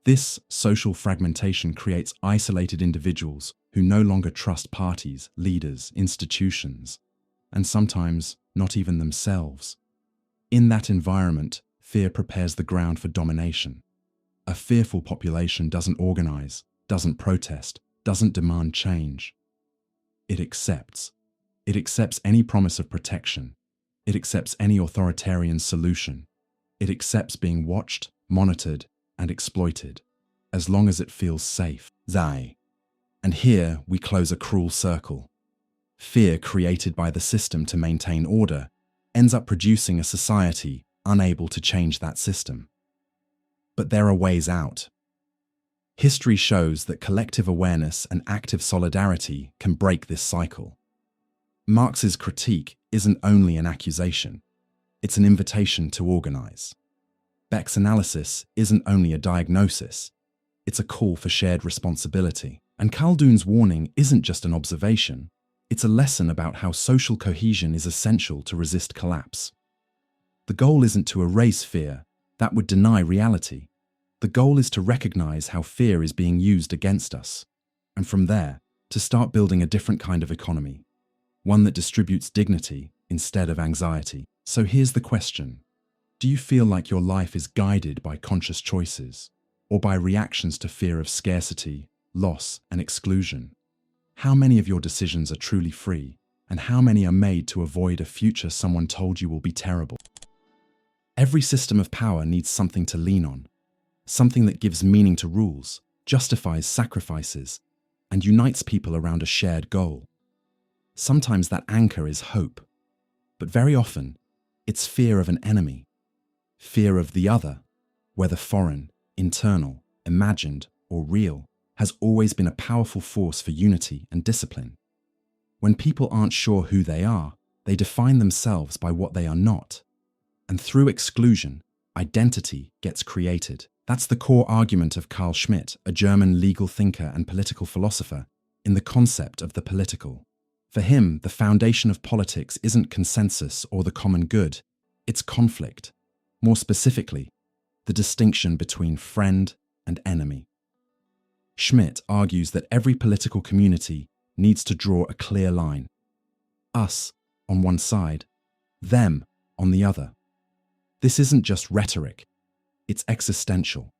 This social fragmentation creates isolated individuals who no longer trust parties, leaders, institutions, and sometimes not even themselves. In that environment, fear prepares the ground for domination. A fearful population doesn't organize, doesn't protest, doesn't demand change. It accepts. It accepts any promise of protection. It accepts any authoritarian solution. It accepts being watched, monitored, and exploited, as long as it feels safe. Zai. And here we close a cruel circle. Fear created by the system to maintain order ends up producing a society unable to change that system. But there are ways out. History shows that collective awareness and active solidarity can break this cycle. Marx's critique isn't only an accusation, it's an invitation to organize. Beck's analysis isn't only a diagnosis, it's a call for shared responsibility. And Khaldun's warning isn't just an observation, it's a lesson about how social cohesion is essential to resist collapse. The goal isn't to erase fear, That would deny reality. The goal is to recognize how fear is being used against us, and from there, to start building a different kind of economy, one that distributes dignity instead of anxiety. So here's the question. Do you feel like your life is guided by conscious choices, or by reactions to fear of scarcity, loss, and exclusion? How many of your decisions are truly free, and how many are made to avoid a future someone told you will be terrible? Every system of power needs something to lean on, something that gives meaning to rules, justifies sacrifices, and unites people around a shared goal. Sometimes that anchor is hope, but very often it's fear of an enemy, fear of the other, whether foreign, internal, imagined, or real, has always been a powerful force for unity and discipline. When people aren't sure who they are, they define themselves by what they are not. And through exclusion, identity gets created. That's the core argument of Carl Schmitt, a German legal thinker and political philosopher, in the concept of the political. For him, the foundation of politics isn't consensus or the common good, it's conflict. More specifically, the distinction between friend and enemy. Schmitt argues that every political community needs to draw a clear line. Us on one side, them on the other. This isn't just rhetoric, it's existential.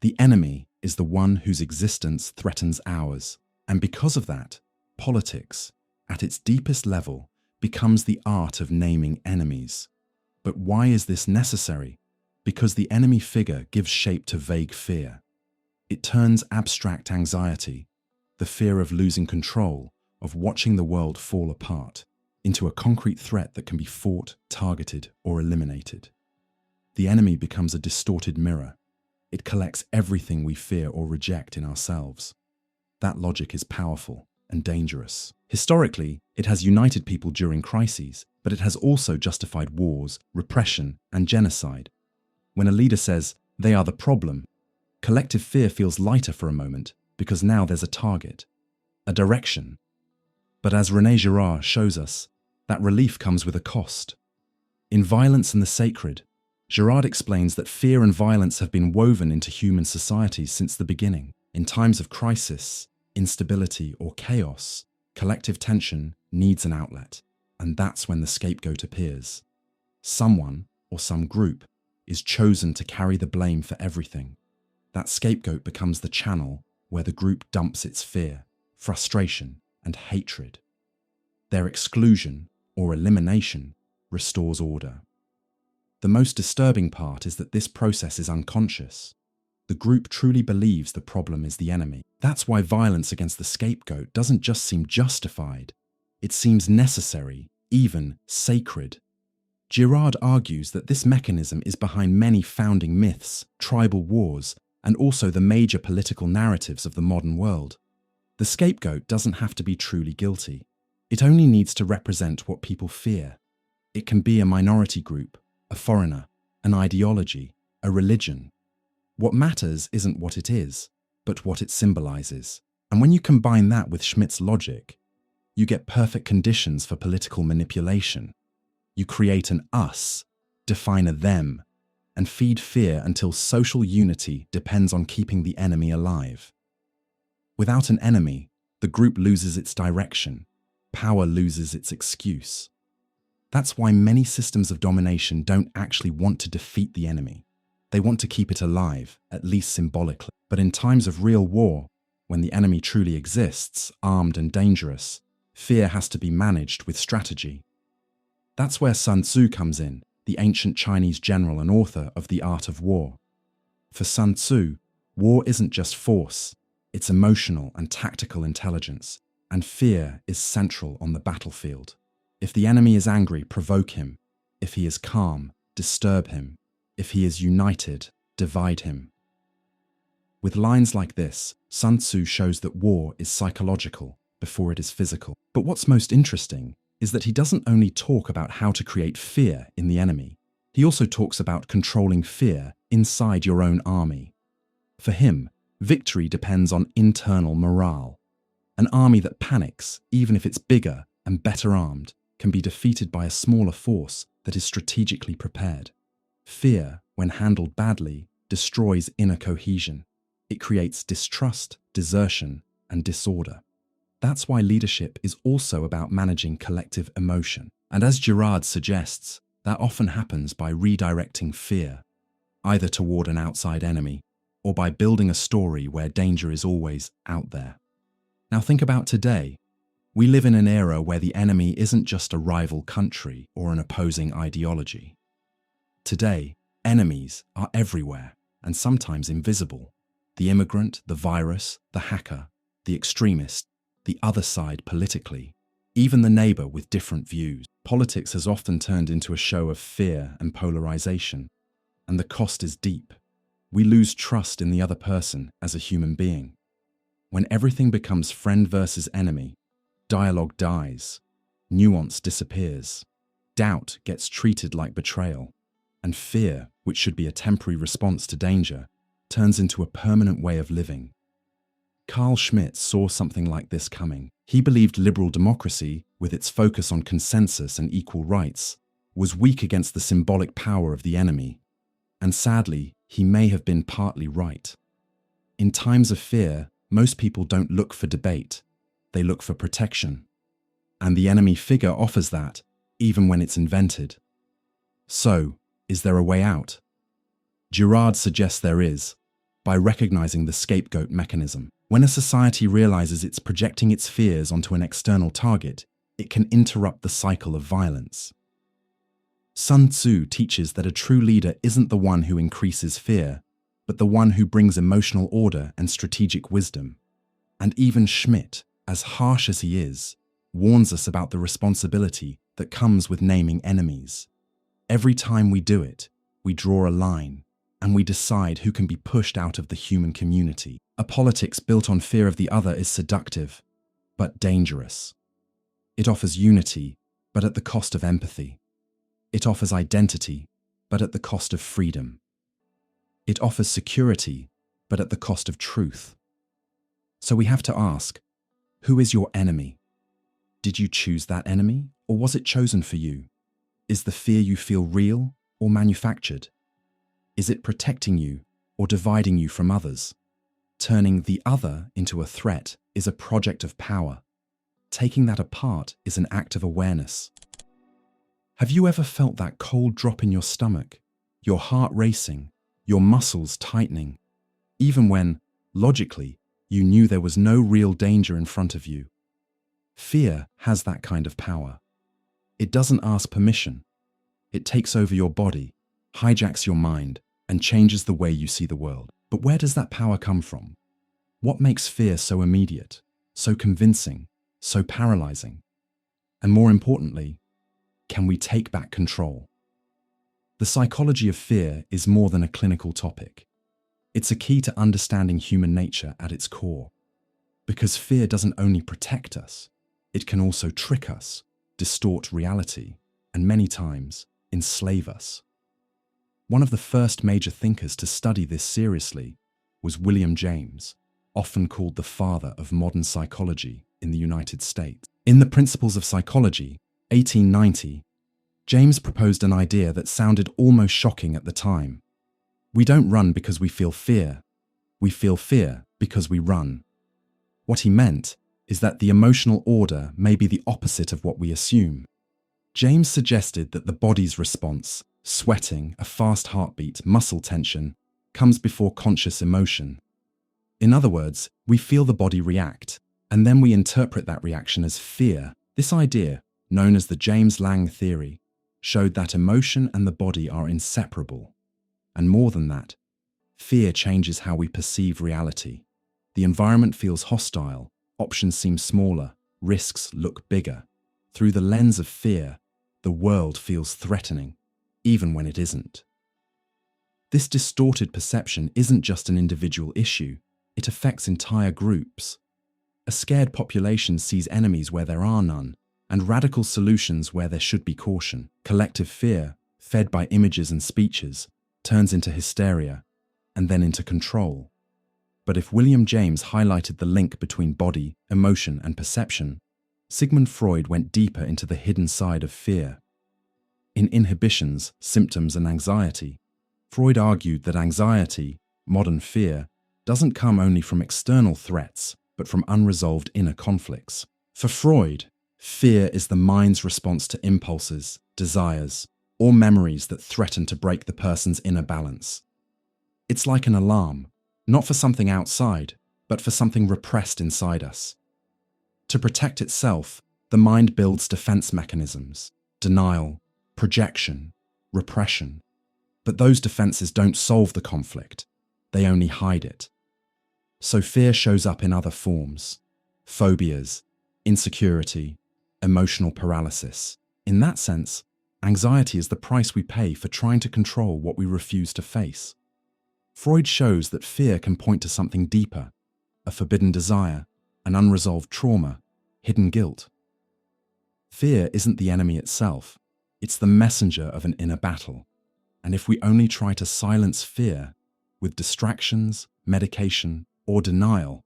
The enemy is the one whose existence threatens ours, and because of that, politics, at its deepest level, becomes the art of naming enemies. But why is this necessary? Because the enemy figure gives shape to vague fear. It turns abstract anxiety, the fear of losing control, of watching the world fall apart, into a concrete threat that can be fought, targeted, or eliminated. The enemy becomes a distorted mirror. It collects everything we fear or reject in ourselves. That logic is powerful and dangerous. Historically, it has united people during crises, but it has also justified wars, repression, and genocide. When a leader says, "they are the problem," collective fear feels lighter for a moment because now there's a target, a direction. But as René Girard shows us, that relief comes with a cost. In Violence and the Sacred, Girard explains that fear and violence have been woven into human societies since the beginning. In times of crisis, instability, or chaos, collective tension needs an outlet, and that's when the scapegoat appears. Someone, or some group, is chosen to carry the blame for everything. That scapegoat becomes the channel where the group dumps its fear, frustration, and hatred. Their exclusion, or elimination, restores order. The most disturbing part is that this process is unconscious. The group truly believes the problem is the enemy. That's why violence against the scapegoat doesn't just seem justified, it seems necessary, even sacred. Girard argues that this mechanism is behind many founding myths, tribal wars, and also the major political narratives of the modern world. The scapegoat doesn't have to be truly guilty. It only needs to represent what people fear. It can be a minority group, a foreigner, an ideology, a religion. What matters isn't what it is, but what it symbolizes. And when you combine that with Schmitt's logic, you get perfect conditions for political manipulation. You create an us, define a them, and feed fear until social unity depends on keeping the enemy alive. Without an enemy, the group loses its direction, power loses its excuse. That's why many systems of domination don't actually want to defeat the enemy. They want to keep it alive, at least symbolically. But in times of real war, when the enemy truly exists, armed and dangerous, fear has to be managed with strategy. That's where Sun Tzu comes in, the ancient Chinese general and author of The Art of War. For Sun Tzu, war isn't just force, it's emotional and tactical intelligence, and fear is central on the battlefield. If the enemy is angry, provoke him. If he is calm, disturb him. If he is united, divide him. With lines like this, Sun Tzu shows that war is psychological before it is physical. But what's most interesting is that he doesn't only talk about how to create fear in the enemy, he also talks about controlling fear inside your own army. For him, victory depends on internal morale. An army that panics, even if it's bigger and better armed, can be defeated by a smaller force that is strategically prepared. Fear, when handled badly, destroys inner cohesion. It creates distrust, desertion, and disorder. That's why leadership is also about managing collective emotion. And as Girard suggests, that often happens by redirecting fear, either toward an outside enemy or by building a story where danger is always out there. Now think about today. We live in an era where the enemy isn't just a rival country or an opposing ideology. Today, enemies are everywhere and sometimes invisible. The immigrant, the virus, the hacker, the extremist, the other side politically, even the neighbor with different views. Politics has often turned into a show of fear and polarization, and the cost is deep. We lose trust in the other person as a human being. When everything becomes friend versus enemy, dialogue dies, nuance disappears, doubt gets treated like betrayal, and fear, which should be a temporary response to danger, turns into a permanent way of living. Carl Schmitt saw something like this coming. He believed liberal democracy, with its focus on consensus and equal rights, was weak against the symbolic power of the enemy. And sadly, he may have been partly right. In times of fear, most people don't look for debate. They look for protection. And the enemy figure offers that, even when it's invented. So, is there a way out? Girard suggests there is, by recognizing the scapegoat mechanism. When a society realizes it's projecting its fears onto an external target, it can interrupt the cycle of violence. Sun Tzu teaches that a true leader isn't the one who increases fear, but the one who brings emotional order and strategic wisdom. And even Schmitt, as harsh as he is, warns us about the responsibility that comes with naming enemies. Every time we do it, we draw a line, and we decide who can be pushed out of the human community. A politics built on fear of the other is seductive, but dangerous. It offers unity, but at the cost of empathy. It offers identity, but at the cost of freedom. It offers security, but at the cost of truth. So we have to ask, who is your enemy? Did you choose that enemy, or was it chosen for you? Is the fear you feel real or manufactured? Is it protecting you or dividing you from others? Turning the other into a threat is a project of power. Taking that apart is an act of awareness. Have you ever felt that cold drop in your stomach, your heart racing, your muscles tightening, even when, logically, you knew there was no real danger in front of you? Fear has that kind of power. It doesn't ask permission. It takes over your body, hijacks your mind, and changes the way you see the world. But where does that power come from? What makes fear so immediate, so convincing, so paralyzing? And more importantly, can we take back control? The psychology of fear is more than a clinical topic. It's a key to understanding human nature at its core. Because fear doesn't only protect us, it can also trick us, distort reality, and many times enslave us. One of the first major thinkers to study this seriously was William James, often called the father of modern psychology in the United States. In The Principles of Psychology, 1890, James proposed an idea that sounded almost shocking at the time. We don't run because we feel fear because we run. What he meant is that the emotional order may be the opposite of what we assume. James suggested that the body's response, sweating, a fast heartbeat, muscle tension, comes before conscious emotion. In other words, we feel the body react, and then we interpret that reaction as fear. This idea, known as the James Lange theory, showed that emotion and the body are inseparable. And more than that, fear changes how we perceive reality. The environment feels hostile, options seem smaller, risks look bigger. Through the lens of fear, the world feels threatening, even when it isn't. This distorted perception isn't just an individual issue, it affects entire groups. A scared population sees enemies where there are none, and radical solutions where there should be caution. Collective fear, fed by images and speeches, turns into hysteria, and then into control. But if William James highlighted the link between body, emotion, and perception, Sigmund Freud went deeper into the hidden side of fear. In Inhibitions, Symptoms and Anxiety, Freud argued that anxiety, modern fear, doesn't come only from external threats, but from unresolved inner conflicts. For Freud, fear is the mind's response to impulses, desires, or memories that threaten to break the person's inner balance. It's like an alarm, not for something outside, but for something repressed inside us. To protect itself, the mind builds defense mechanisms: denial, projection, repression. But those defenses don't solve the conflict, they only hide it. So fear shows up in other forms: phobias, insecurity, emotional paralysis. In that sense, anxiety is the price we pay for trying to control what we refuse to face. Freud shows that fear can point to something deeper: a forbidden desire, an unresolved trauma, hidden guilt. Fear isn't the enemy itself, it's the messenger of an inner battle. And if we only try to silence fear with distractions, medication, or denial,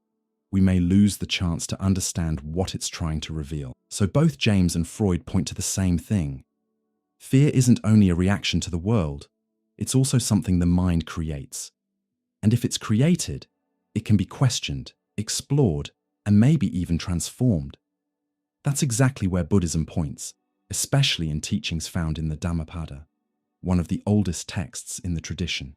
we may lose the chance to understand what it's trying to reveal. So both James and Freud point to the same thing. Fear isn't only a reaction to the world, it's also something the mind creates. And if it's created, it can be questioned, explored, and maybe even transformed. That's exactly where Buddhism points, especially in teachings found in the Dhammapada, one of the oldest texts in the tradition.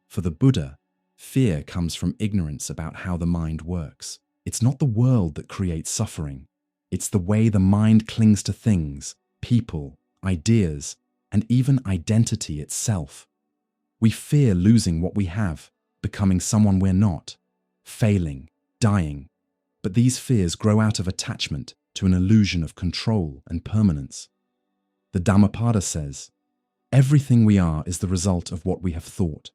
For the Buddha, fear comes from ignorance about how the mind works. It's not the world that creates suffering. It's the way the mind clings to things, people, ideas, and even identity itself. We fear losing what we have, becoming someone we're not, failing, dying. But these fears grow out of attachment to an illusion of control and permanence. The Dhammapada says, "Everything we are is the result of what we have thought.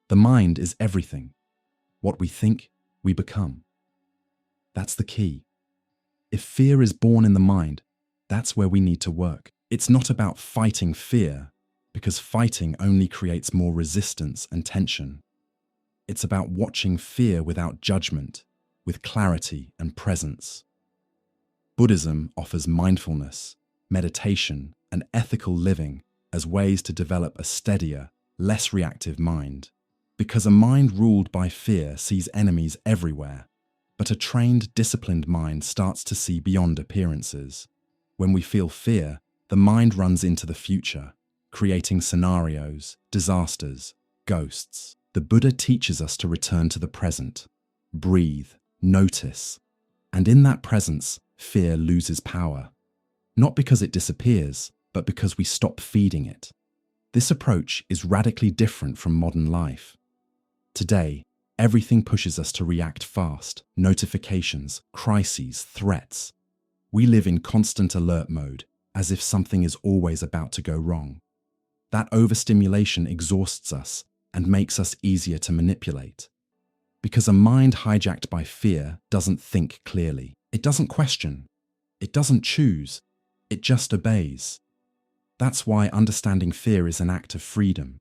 The mind is everything. What we think, we become." That's the key. If fear is born in the mind, that's where we need to work. It's not about fighting fear, because fighting only creates more resistance and tension. It's about watching fear without judgment, with clarity and presence. Buddhism offers mindfulness, meditation, and ethical living as ways to develop a steadier, less reactive mind. Because a mind ruled by fear sees enemies everywhere, but a trained, disciplined mind starts to see beyond appearances. When we feel fear, the mind runs into the future, creating scenarios, disasters, ghosts. The Buddha teaches us to return to the present, breathe, notice, and in that presence, fear loses power. Not because it disappears, but because we stop feeding it. This approach is radically different from modern life. Today, everything pushes us to react fast: notifications, crises, threats. We live in constant alert mode, as if something is always about to go wrong. That overstimulation exhausts us and makes us easier to manipulate. Because a mind hijacked by fear doesn't think clearly. It doesn't question. It doesn't choose. It just obeys. That's why understanding fear is an act of freedom.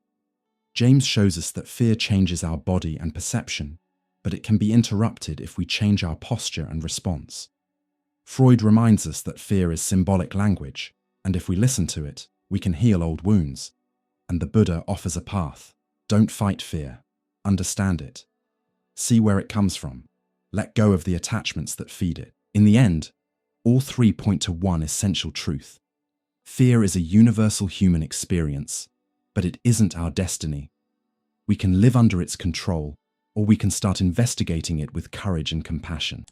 James shows us that fear changes our body and perception, but it can be interrupted if we change our posture and response. Freud reminds us that fear is symbolic language, and if we listen to it, we can heal old wounds. And the Buddha offers a path. Don't fight fear. Understand it. See where it comes from. Let go of the attachments that feed it. In the end, all three point to one essential truth. Fear is a universal human experience, but it isn't our destiny. We can live under its control, or we can start investigating it with courage and compassion.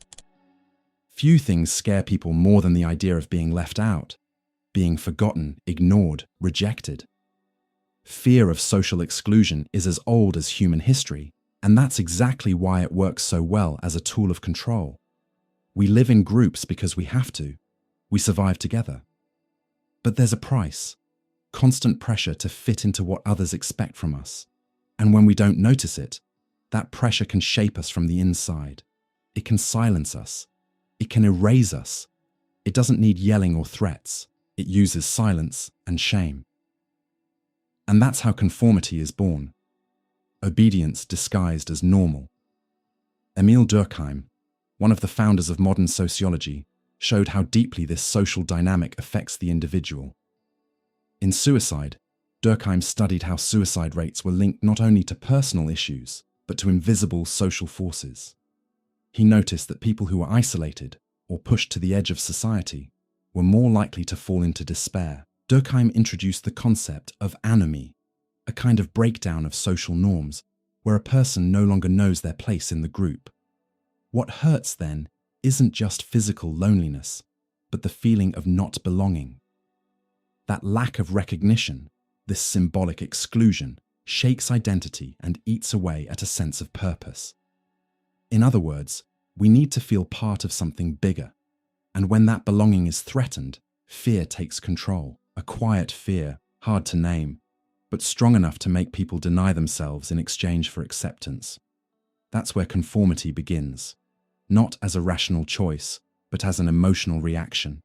Few things scare people more than the idea of being left out, being forgotten, ignored, rejected. Fear of social exclusion is as old as human history, and that's exactly why it works so well as a tool of control. We live in groups because we have to. We survive together. But there's a price: constant pressure to fit into what others expect from us. And when we don't notice it, that pressure can shape us from the inside. It can silence us. It can erase us. It doesn't need yelling or threats. It uses silence and shame. And that's how conformity is born. Obedience disguised as normal. Emile Durkheim, one of the founders of modern sociology, showed how deeply this social dynamic affects the individual. In suicide, Durkheim studied how suicide rates were linked not only to personal issues, but to invisible social forces. He noticed that people who were isolated or pushed to the edge of society were more likely to fall into despair. Durkheim introduced the concept of anomie, a kind of breakdown of social norms where a person no longer knows their place in the group. What hurts then isn't just physical loneliness, but the feeling of not belonging. That lack of recognition, this symbolic exclusion, shakes identity and eats away at a sense of purpose. In other words, we need to feel part of something bigger, and when that belonging is threatened, fear takes control, a quiet fear, hard to name, but strong enough to make people deny themselves in exchange for acceptance. That's where conformity begins, not as a rational choice, but as an emotional reaction.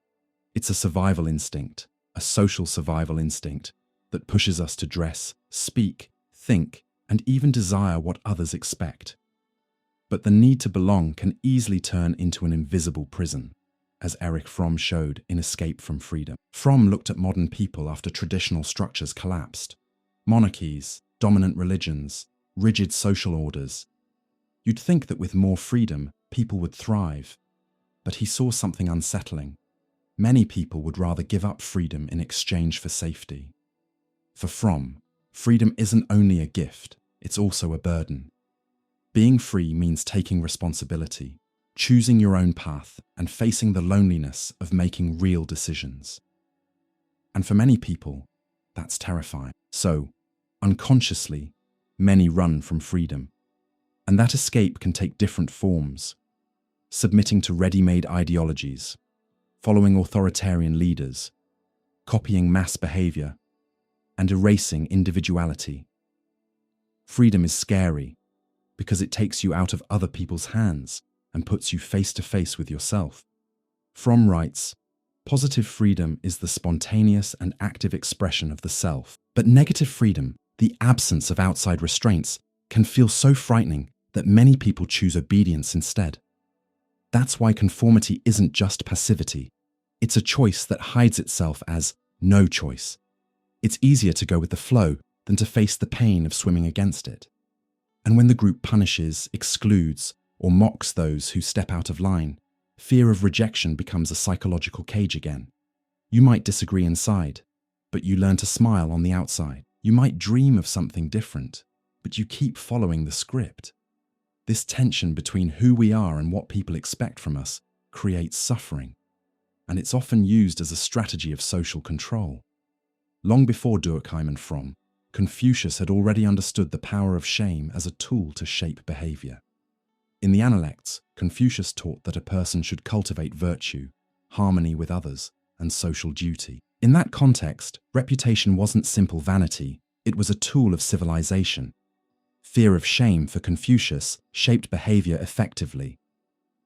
It's a survival instinct, a social survival instinct, that pushes us to dress, speak, think, and even desire what others expect. But the need to belong can easily turn into an invisible prison, as Erich Fromm showed in Escape from Freedom. Fromm looked at modern people after traditional structures collapsed. Monarchies, dominant religions, rigid social orders. You'd think that with more freedom, people would thrive. But he saw something unsettling. Many people would rather give up freedom in exchange for safety. For Fromm, freedom isn't only a gift, it's also a burden. Being free means taking responsibility, choosing your own path, and facing the loneliness of making real decisions. And for many people, that's terrifying. So, unconsciously, many run from freedom. And that escape can take different forms. Submitting to ready-made ideologies, following authoritarian leaders, copying mass behavior, and erasing individuality. Freedom is scary because it takes you out of other people's hands and puts you face to face with yourself. Fromm writes, "Positive freedom is the spontaneous and active expression of the self. But negative freedom, the absence of outside restraints, can feel so frightening that many people choose obedience instead. That's why conformity isn't just passivity. It's a choice that hides itself as no choice. It's easier to go with the flow than to face the pain of swimming against it. And when the group punishes, excludes, or mocks those who step out of line, fear of rejection becomes a psychological cage again. You might disagree inside, but you learn to smile on the outside. You might dream of something different, but you keep following the script. This tension between who we are and what people expect from us creates suffering, and it's often used as a strategy of social control. Long before Durkheim and Fromm, Confucius had already understood the power of shame as a tool to shape behavior. In the Analects, Confucius taught that a person should cultivate virtue, harmony with others, and social duty. In that context, reputation wasn't simple vanity, it was a tool of civilization. Fear of shame for Confucius shaped behavior effectively.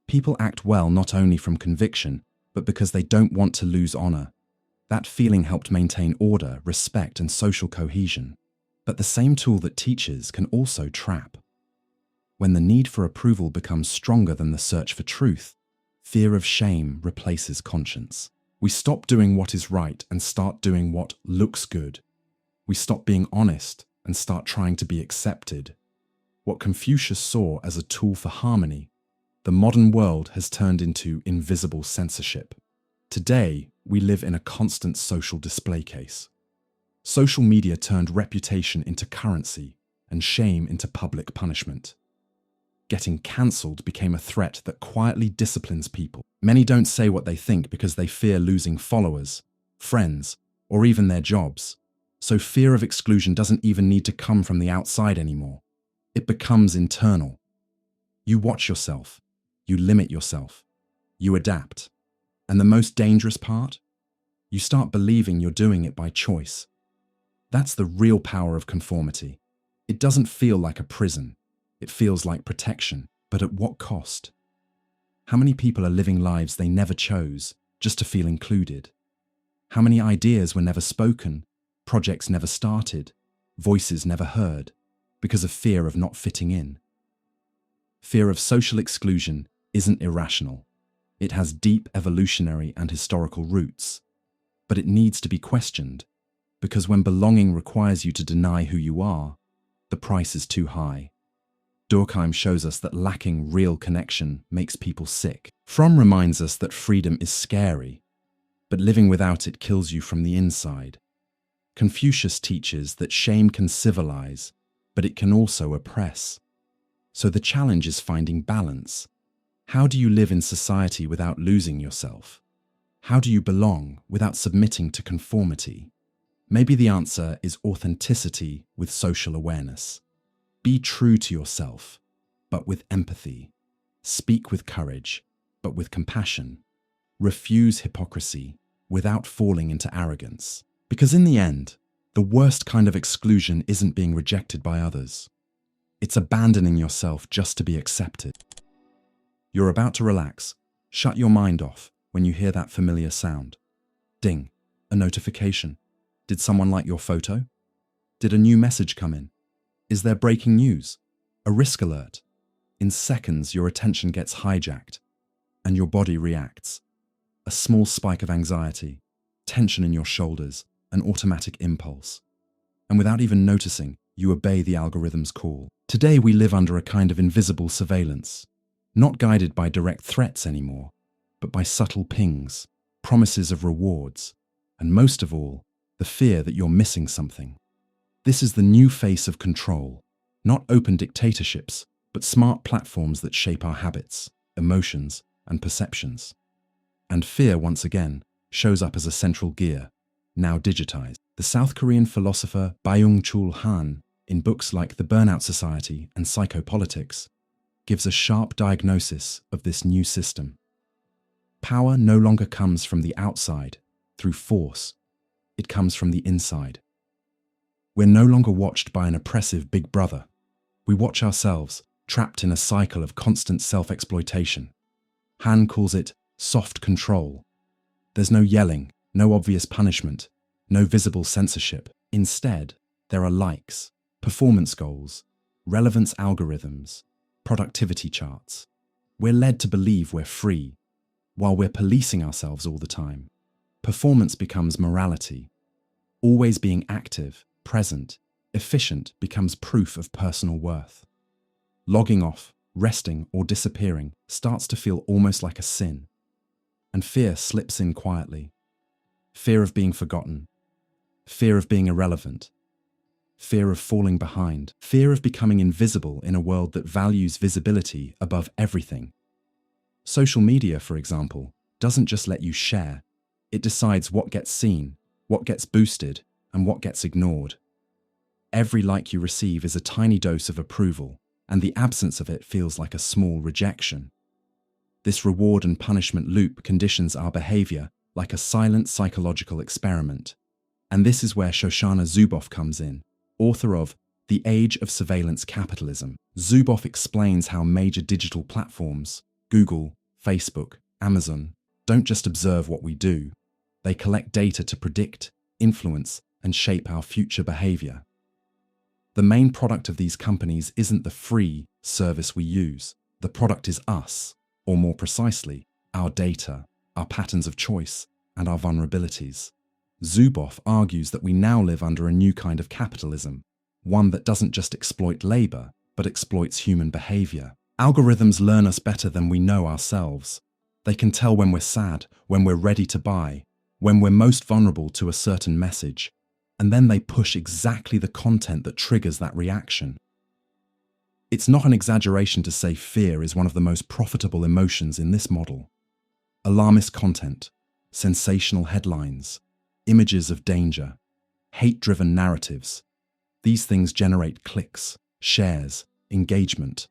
People act well not only from conviction, but because they don't want to lose honor. That feeling helped maintain order, respect, and social cohesion. But the same tool that teaches can also trap. When the need for approval becomes stronger than the search for truth, fear of shame replaces conscience. We stop doing what is right and start doing what looks good. We stop being honest and start trying to be accepted. What Confucius saw as a tool for harmony, the modern world has turned into invisible censorship. Today, we live in a constant social display case. Social media turned reputation into currency and shame into public punishment. Getting cancelled became a threat that quietly disciplines people. Many don't say what they think because they fear losing followers, friends, or even their jobs. So fear of exclusion doesn't even need to come from the outside anymore. It becomes internal. You watch yourself. You limit yourself. You adapt. And the most dangerous part? You start believing you're doing it by choice. That's the real power of conformity. It doesn't feel like a prison. It feels like protection. But at what cost? How many people are living lives they never chose just to feel included? How many ideas were never spoken, projects never started, voices never heard, because of fear of not fitting in? Fear of social exclusion isn't irrational. It has deep evolutionary and historical roots, but it needs to be questioned. Because when belonging requires you to deny who you are, the price is too high. Durkheim shows us that lacking real connection makes people sick. Fromm reminds us that freedom is scary, but living without it kills you from the inside. Confucius teaches that shame can civilize, but it can also oppress. So the challenge is finding balance. How do you live in society without losing yourself? How do you belong without submitting to conformity? Maybe the answer is authenticity with social awareness. Be true to yourself, but with empathy. Speak with courage, but with compassion. Refuse hypocrisy without falling into arrogance. Because in the end, the worst kind of exclusion isn't being rejected by others. It's abandoning yourself just to be accepted. You're about to relax. Shut your mind off when you hear that familiar sound. Ding, a notification. Did someone like your photo? Did a new message come in? Is there breaking news? A risk alert? In seconds, your attention gets hijacked and your body reacts. A small spike of anxiety, tension in your shoulders, an automatic impulse. And without even noticing, you obey the algorithm's call. Today we live under a kind of invisible surveillance, not guided by direct threats anymore, but by subtle pings, promises of rewards, and most of all, the fear that you're missing something. This is the new face of control, not open dictatorships, but smart platforms that shape our habits, emotions, and perceptions. And fear, once again, shows up as a central gear, now digitized. The South Korean philosopher Byung-Chul Han, in books like The Burnout Society and Psychopolitics, gives a sharp diagnosis of this new system. Power no longer comes from the outside, through force. It comes from the inside. We're no longer watched by an oppressive big brother. We watch ourselves, trapped in a cycle of constant self-exploitation. Han calls it soft control. There's no yelling, no obvious punishment, no visible censorship. Instead, there are likes, performance goals, relevance algorithms, productivity charts. We're led to believe we're free, while we're policing ourselves all the time. Performance becomes morality. Always being active, present, efficient becomes proof of personal worth. Logging off, resting, or disappearing starts to feel almost like a sin. And fear slips in quietly. Fear of being forgotten. Fear of being irrelevant. Fear of falling behind. Fear of becoming invisible in a world that values visibility above everything. Social media, for example, doesn't just let you share. It decides what gets seen, what gets boosted, and what gets ignored. Every like you receive is a tiny dose of approval, and the absence of it feels like a small rejection. This reward and punishment loop conditions our behavior like a silent psychological experiment. And this is where Shoshana Zuboff comes in, author of The Age of Surveillance Capitalism. Zuboff explains how major digital platforms, Google, Facebook, Amazon, don't just observe what we do. They collect data to predict, influence, and shape our future behavior. The main product of these companies isn't the free service we use. The product is us, or more precisely, our data, our patterns of choice, and our vulnerabilities. Zuboff argues that we now live under a new kind of capitalism, one that doesn't just exploit labor, but exploits human behavior. Algorithms learn us better than we know ourselves. They can tell when we're sad, when we're ready to buy, when we're most vulnerable to a certain message, and then they push exactly the content that triggers that reaction. It's not an exaggeration to say fear is one of the most profitable emotions in this model. Alarmist content, sensational headlines, images of danger, hate-driven narratives. These things generate clicks, shares, engagement.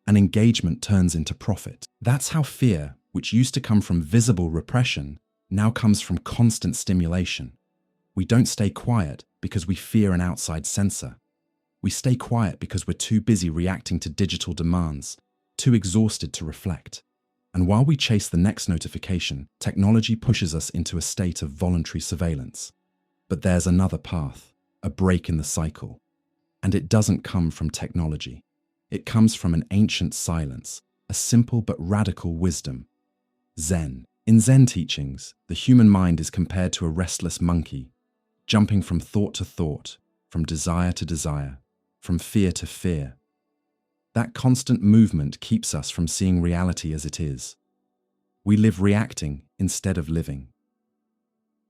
And engagement turns into profit. That's how fear, which used to come from visible repression, now comes from constant stimulation. We don't stay quiet because we fear an outside censor. We stay quiet because we're too busy reacting to digital demands, too exhausted to reflect. And while we chase the next notification, technology pushes us into a state of voluntary surveillance. But there's another path, a break in the cycle. And it doesn't come from technology. It comes from an ancient silence, a simple but radical wisdom. Zen. In Zen teachings, the human mind is compared to a restless monkey, jumping from thought to thought, from desire to desire, from fear to fear. That constant movement keeps us from seeing reality as it is. We live reacting instead of living.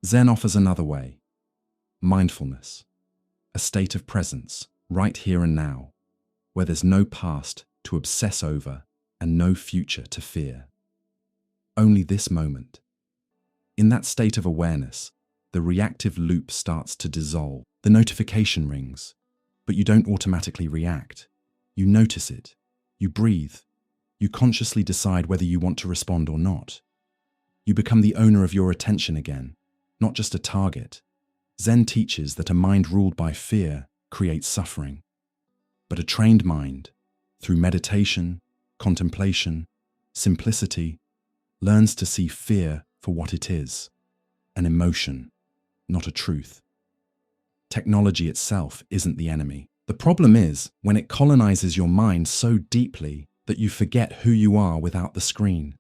Zen offers another way: mindfulness, a state of presence, right here and now, where there's no past to obsess over and no future to fear. Only this moment. In that state of awareness, the reactive loop starts to dissolve. The notification rings, but you don't automatically react. You notice it. You breathe. You consciously decide whether you want to respond or not. You become the owner of your attention again, not just a target. Zen teaches that a mind ruled by fear creates suffering, but a trained mind, through meditation, contemplation, simplicity, learns to see fear for what it is: an emotion, not a truth. Technology itself isn't the enemy. The problem is when it colonizes your mind so deeply that you forget who you are without the screen.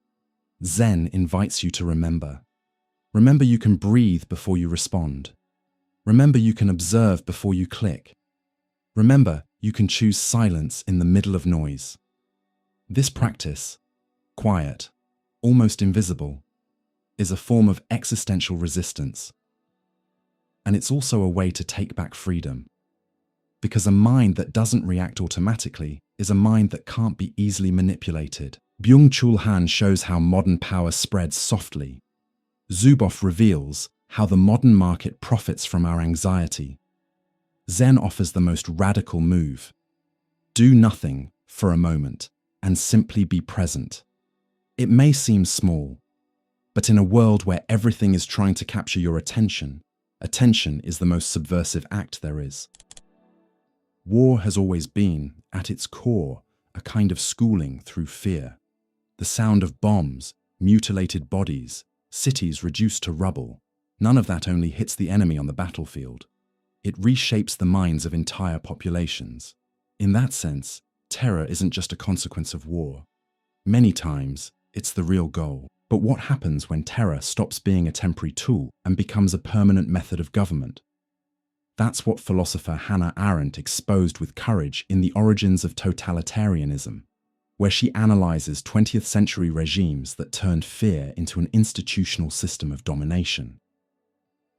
Zen invites you to remember. Remember you can breathe before you respond. Remember you can observe before you click. Remember you can choose silence in the middle of noise. This practice, quiet, almost invisible, is a form of existential resistance. And it's also a way to take back freedom. Because a mind that doesn't react automatically is a mind that can't be easily manipulated. Byung-Chul Han shows how modern power spreads softly. Zuboff reveals how the modern market profits from our anxiety. Zen offers the most radical move: do nothing for a moment and simply be present. It may seem small, but in a world where everything is trying to capture your attention, attention is the most subversive act there is. War has always been, at its core, a kind of schooling through fear. The sound of bombs, mutilated bodies, cities reduced to rubble, none of that only hits the enemy on the battlefield. It reshapes the minds of entire populations. In that sense, terror isn't just a consequence of war. Many times, it's the real goal. But what happens when terror stops being a temporary tool and becomes a permanent method of government? That's what philosopher Hannah Arendt exposed with courage in The Origins of Totalitarianism, where she analyzes 20th century regimes that turned fear into an institutional system of domination.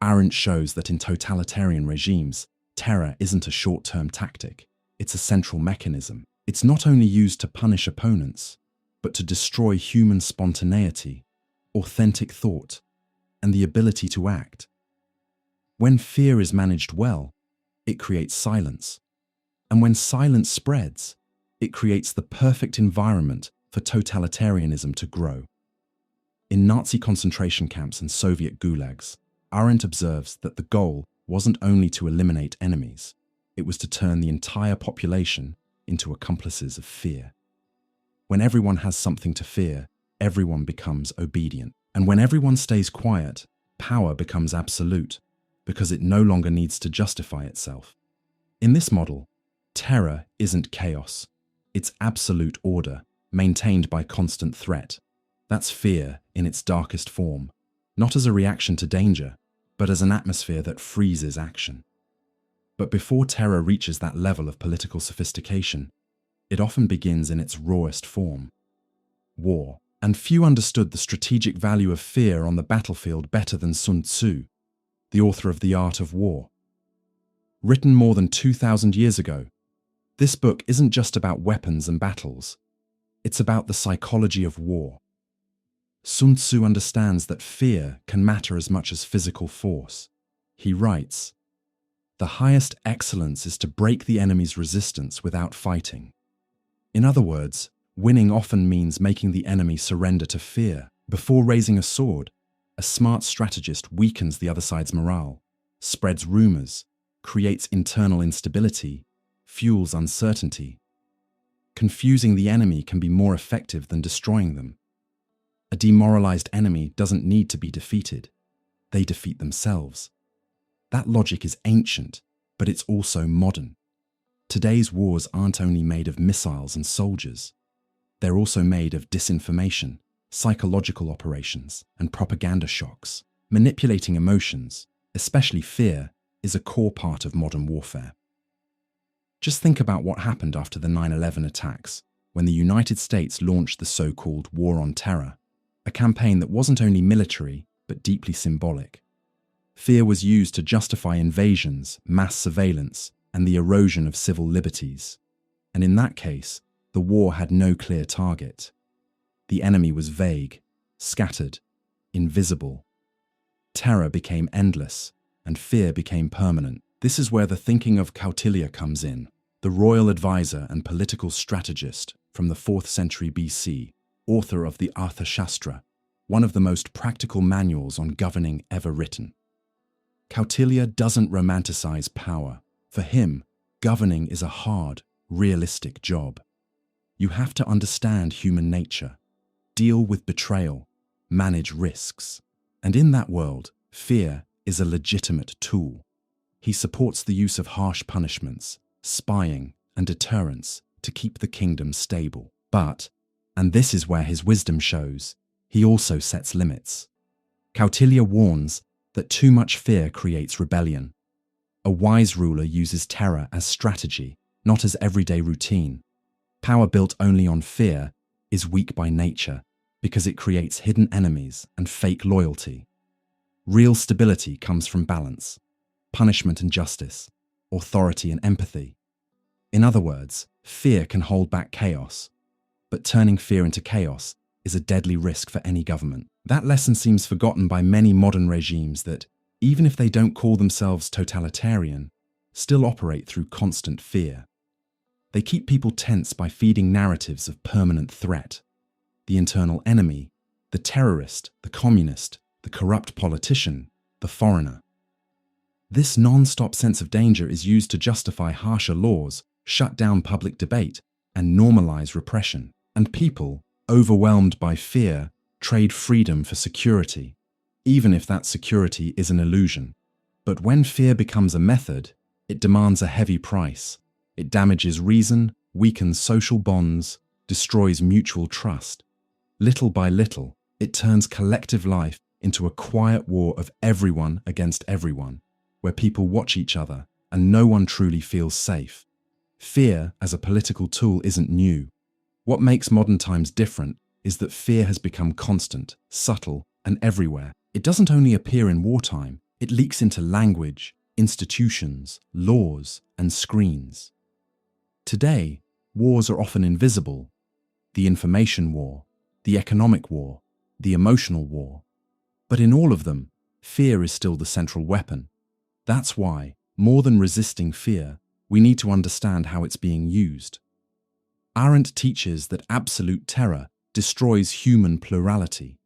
Arendt shows that in totalitarian regimes, terror isn't a short-term tactic, it's a central mechanism. It's not only used to punish opponents, but to destroy human spontaneity, authentic thought, and the ability to act. When fear is managed well, it creates silence. And when silence spreads, it creates the perfect environment for totalitarianism to grow. In Nazi concentration camps and Soviet gulags, Arendt observes that the goal wasn't only to eliminate enemies, it was to turn the entire population into accomplices of fear. When everyone has something to fear, everyone becomes obedient. And when everyone stays quiet, power becomes absolute, because it no longer needs to justify itself. In this model, terror isn't chaos. It's absolute order, maintained by constant threat. That's fear in its darkest form, not as a reaction to danger, but as an atmosphere that freezes action. But before terror reaches that level of political sophistication, it often begins in its rawest form: war. And few understood the strategic value of fear on the battlefield better than Sun Tzu, the author of The Art of War. Written more than 2,000 years ago, this book isn't just about weapons and battles. It's about the psychology of war. Sun Tzu understands that fear can matter as much as physical force. He writes, "The highest excellence is to break the enemy's resistance without fighting." In other words, winning often means making the enemy surrender to fear. Before raising a sword, a smart strategist weakens the other side's morale, spreads rumors, creates internal instability, fuels uncertainty. Confusing the enemy can be more effective than destroying them. A demoralized enemy doesn't need to be defeated. They defeat themselves. That logic is ancient, but it's also modern. Today's wars aren't only made of missiles and soldiers. They're also made of disinformation, psychological operations, and propaganda shocks, manipulating emotions, especially fear, is a core part of modern warfare. Just think about what happened after the 9/11 attacks, when the United States launched the so-called War on Terror, a campaign that wasn't only military, but deeply symbolic. Fear was used to justify invasions, mass surveillance, and the erosion of civil liberties. And in that case, the war had no clear target. The enemy was vague, scattered, invisible. Terror became endless, and fear became permanent. This is where the thinking of Kautilya comes in, the royal advisor and political strategist from the 4th century BC, author of the Arthashastra, one of the most practical manuals on governing ever written. Kautilya doesn't romanticize power. For him, governing is a hard, realistic job. You have to understand human nature, deal with betrayal, manage risks. And in that world, fear is a legitimate tool. He supports the use of harsh punishments, spying, and deterrence to keep the kingdom stable. But, and this is where his wisdom shows, he also sets limits. Kautilya warns that too much fear creates rebellion. A wise ruler uses terror as strategy, not as everyday routine. Power built only on fear is weak by nature because it creates hidden enemies and fake loyalty. Real stability comes from balance, punishment and justice, authority and empathy. In other words, fear can hold back chaos, but turning fear into chaos is a deadly risk for any government. That lesson seems forgotten by many modern regimes that, even if they don't call themselves totalitarian, still operate through constant fear. They keep people tense by feeding narratives of permanent threat. The internal enemy, the terrorist, the communist, the corrupt politician, the foreigner. This non-stop sense of danger is used to justify harsher laws, shut down public debate, and normalize repression. And people, overwhelmed by fear, trade freedom for security, even if that security is an illusion. But when fear becomes a method, it demands a heavy price. It damages reason, weakens social bonds, destroys mutual trust. Little by little, it turns collective life into a quiet war of everyone against everyone, where people watch each other and no one truly feels safe. Fear as a political tool isn't new. What makes modern times different is that fear has become constant, subtle, and everywhere. It doesn't only appear in wartime, it leaks into language, institutions, laws, and screens. Today, wars are often invisible. The information war, the economic war, the emotional war. But in all of them, fear is still the central weapon. That's why, more than resisting fear, we need to understand how it's being used. Arendt teaches that absolute terror destroys human plurality,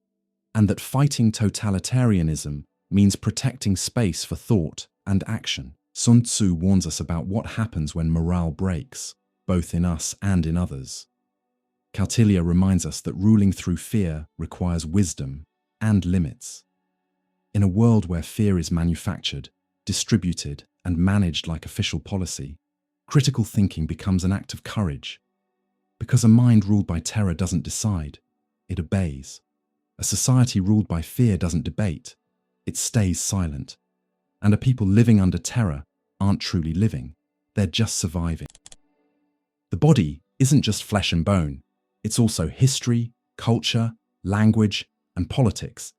and that fighting totalitarianism means protecting space for thought and action. Sun Tzu warns us about what happens when morale breaks, both in us and in others. Kautilya reminds us that ruling through fear requires wisdom and limits. In a world where fear is manufactured, distributed, and managed like official policy, critical thinking becomes an act of courage. Because a mind ruled by terror doesn't decide, it obeys. A society ruled by fear doesn't debate, it stays silent. And a people living under terror aren't truly living, they're just surviving. The body isn't just flesh and bone, it's also history, culture, language, and politics.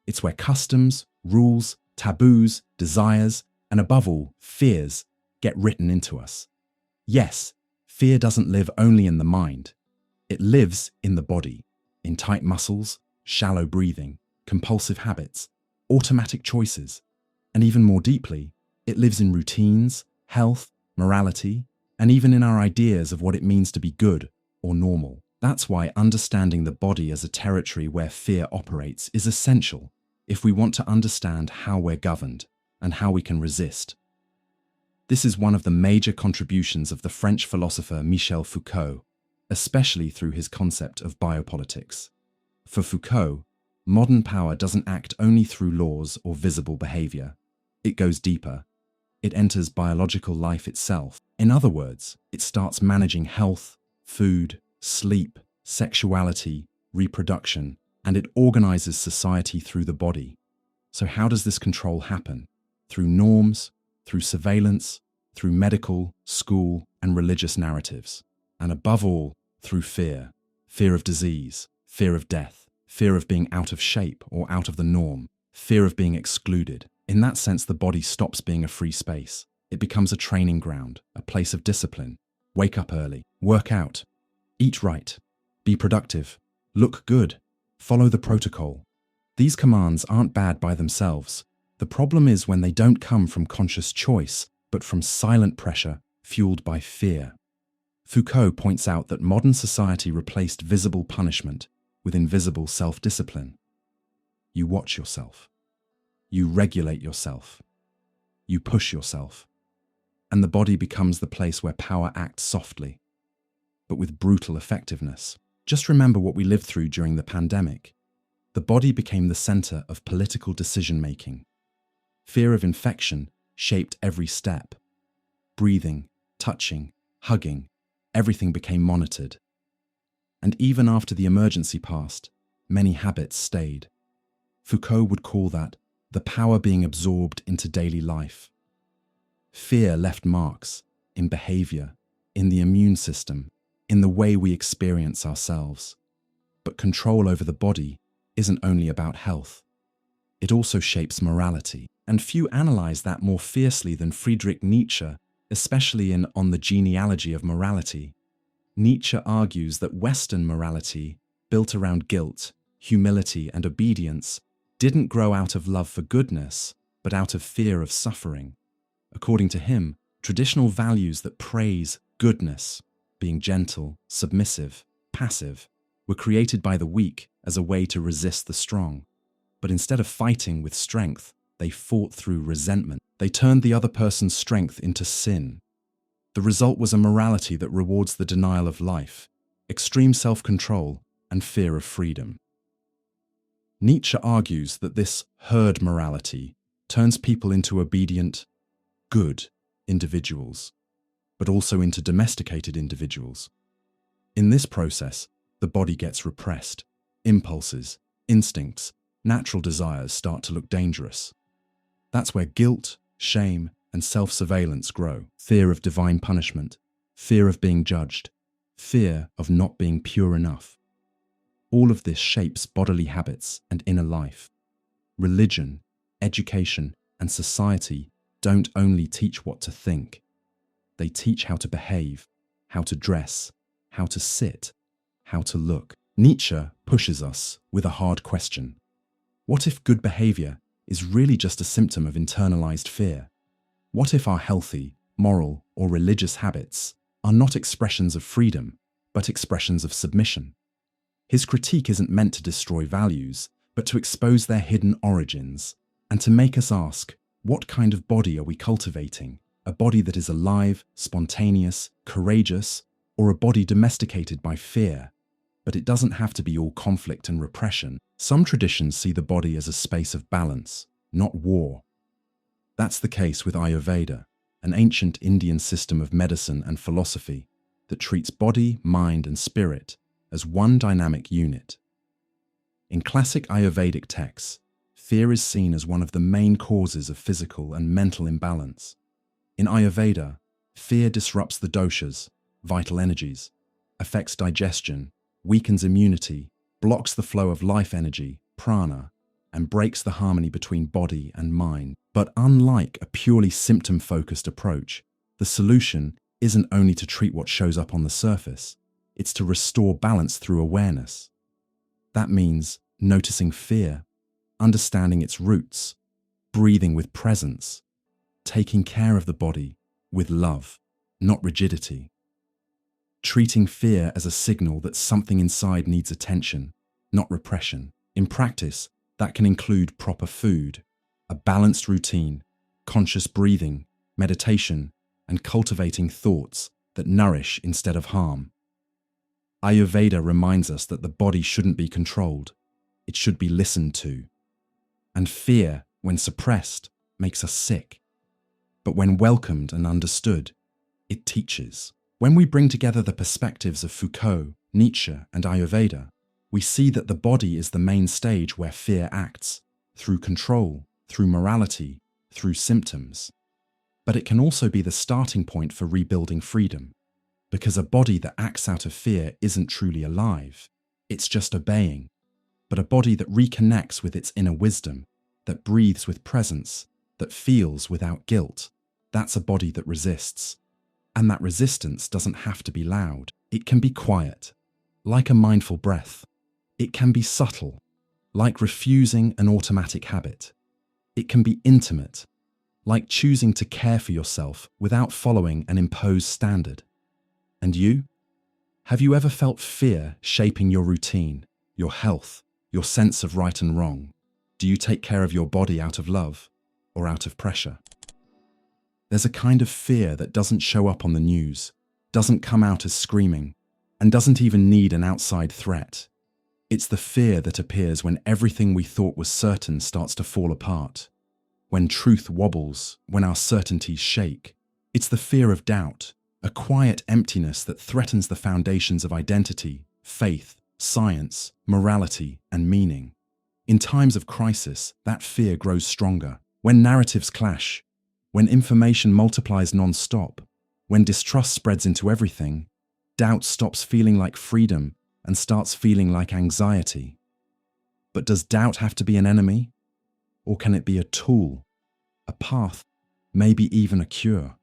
It's where customs, rules, taboos, desires, and above all, fears get written into us. Yes, fear doesn't live only in the mind. It lives in the body, in tight muscles, shallow breathing, compulsive habits, automatic choices, and even more deeply, it lives in routines, health, morality, and even in our ideas of what it means to be good or normal. That's why understanding the body as a territory where fear operates is essential if we want to understand how we're governed and how we can resist. This is one of the major contributions of the French philosopher Michel Foucault, especially through his concept of biopolitics. For Foucault, modern power doesn't act only through laws or visible behavior. It goes deeper. It enters biological life itself. In other words, it starts managing health, food, sleep, sexuality, reproduction, and it organizes society through the body. So how does this control happen? Through norms, through surveillance, through medical, school, and religious narratives. And above all, through fear. Fear of disease, fear of death, fear of being out of shape or out of the norm, fear of being excluded. In that sense, the body stops being a free space. It becomes a training ground, a place of discipline. Wake up early, work out, eat right, be productive, look good, follow the protocol. These commands aren't bad by themselves. The problem is when they don't come from conscious choice, but from silent pressure fueled by fear. Foucault points out that modern society replaced visible punishment with invisible self-discipline. You watch yourself. You regulate yourself. You push yourself. And the body becomes the place where power acts softly, but with brutal effectiveness. Just remember what we lived through during the pandemic. The body became the center of political decision-making. Fear of infection shaped every step. Breathing, touching, hugging, everything became monitored. And even after the emergency passed, many habits stayed. Foucault would call that the power being absorbed into daily life. Fear left marks in behavior, in the immune system, in the way we experience ourselves. But control over the body isn't only about health. It also shapes morality. And few analyze that more fiercely than Friedrich Nietzsche, especially in On the Genealogy of Morality. Nietzsche argues that Western morality, built around guilt, humility, and obedience, didn't grow out of love for goodness, but out of fear of suffering. According to him, traditional values that praise goodness, being gentle, submissive, passive, were created by the weak as a way to resist the strong. But instead of fighting with strength, they fought through resentment. They turned the other person's strength into sin. The result was a morality that rewards the denial of life, extreme self-control, and fear of freedom. Nietzsche argues that this herd morality turns people into obedient, good individuals, but also into domesticated individuals. In this process, the body gets repressed. Impulses, instincts, natural desires start to look dangerous. That's where guilt, shame, and self-surveillance grow. Fear of divine punishment, fear of being judged, fear of not being pure enough. All of this shapes bodily habits and inner life. Religion, education, and society don't only teach what to think. They teach how to behave, how to dress, how to sit, how to look. Nietzsche pushes us with a hard question. What if good behavior is really just a symptom of internalized fear? What if our healthy, moral, or religious habits are not expressions of freedom, but expressions of submission? His critique isn't meant to destroy values, but to expose their hidden origins, and to make us ask, what kind of body are we cultivating? A body that is alive, spontaneous, courageous, or a body domesticated by fear? But it doesn't have to be all conflict and repression. Some traditions see the body as a space of balance, not war. That's the case with Ayurveda, an ancient Indian system of medicine and philosophy that treats body, mind, and spirit as one dynamic unit. In classic Ayurvedic texts, fear is seen as one of the main causes of physical and mental imbalance. In Ayurveda, fear disrupts the doshas, vital energies, affects digestion, weakens immunity, blocks the flow of life energy, prana, and breaks the harmony between body and mind. But unlike a purely symptom-focused approach, the solution isn't only to treat what shows up on the surface, it's to restore balance through awareness. That means noticing fear, understanding its roots, breathing with presence, taking care of the body with love, not rigidity. Treating fear as a signal that something inside needs attention, not repression. In practice, that can include proper food, a balanced routine, conscious breathing, meditation, and cultivating thoughts that nourish instead of harm. Ayurveda reminds us that the body shouldn't be controlled, it should be listened to. And fear, when suppressed, makes us sick. But when welcomed and understood, it teaches. When we bring together the perspectives of Foucault, Nietzsche, and Ayurveda, we see that the body is the main stage where fear acts, through control, through morality, through symptoms. But it can also be the starting point for rebuilding freedom, because a body that acts out of fear isn't truly alive. It's just obeying. But a body that reconnects with its inner wisdom, that breathes with presence, that feels without guilt, that's a body that resists. And that resistance doesn't have to be loud. It can be quiet, like a mindful breath. It can be subtle, like refusing an automatic habit. It can be intimate, like choosing to care for yourself without following an imposed standard. And you? Have you ever felt fear shaping your routine, your health, your sense of right and wrong? Do you take care of your body out of love or out of pressure? There's a kind of fear that doesn't show up on the news, doesn't come out as screaming, and doesn't even need an outside threat. It's the fear that appears when everything we thought was certain starts to fall apart, when truth wobbles, when our certainties shake. It's the fear of doubt, a quiet emptiness that threatens the foundations of identity, faith, science, morality, and meaning. In times of crisis, that fear grows stronger. When narratives clash, when information multiplies non-stop, when distrust spreads into everything, doubt stops feeling like freedom and starts feeling like anxiety. But does doubt have to be an enemy? Or can it be a tool, a path, maybe even a cure?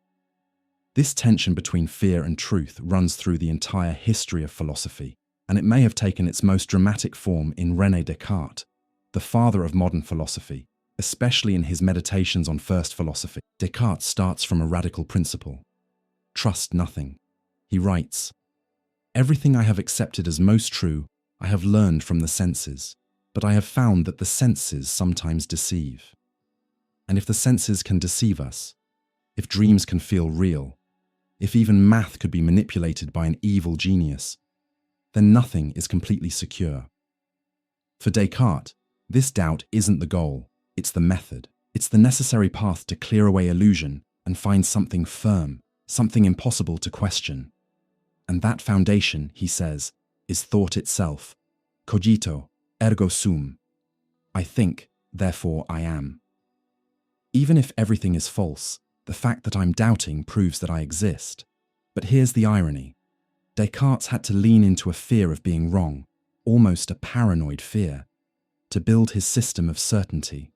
This tension between fear and truth runs through the entire history of philosophy, and it may have taken its most dramatic form in René Descartes, the father of modern philosophy, especially in his Meditations on First Philosophy. Descartes starts from a radical principle: trust nothing. He writes, "Everything I have accepted as most true, I have learned from the senses, but I have found that the senses sometimes deceive. And if the senses can deceive us, if dreams can feel real, if even math could be manipulated by an evil genius, then nothing is completely secure." For Descartes, this doubt isn't the goal, it's the method. It's the necessary path to clear away illusion and find something firm, something impossible to question. And that foundation, he says, is thought itself. Cogito, ergo sum. I think, therefore I am. Even if everything is false, the fact that I'm doubting proves that I exist. But here's the irony. Descartes had to lean into a fear of being wrong, almost a paranoid fear, to build his system of certainty.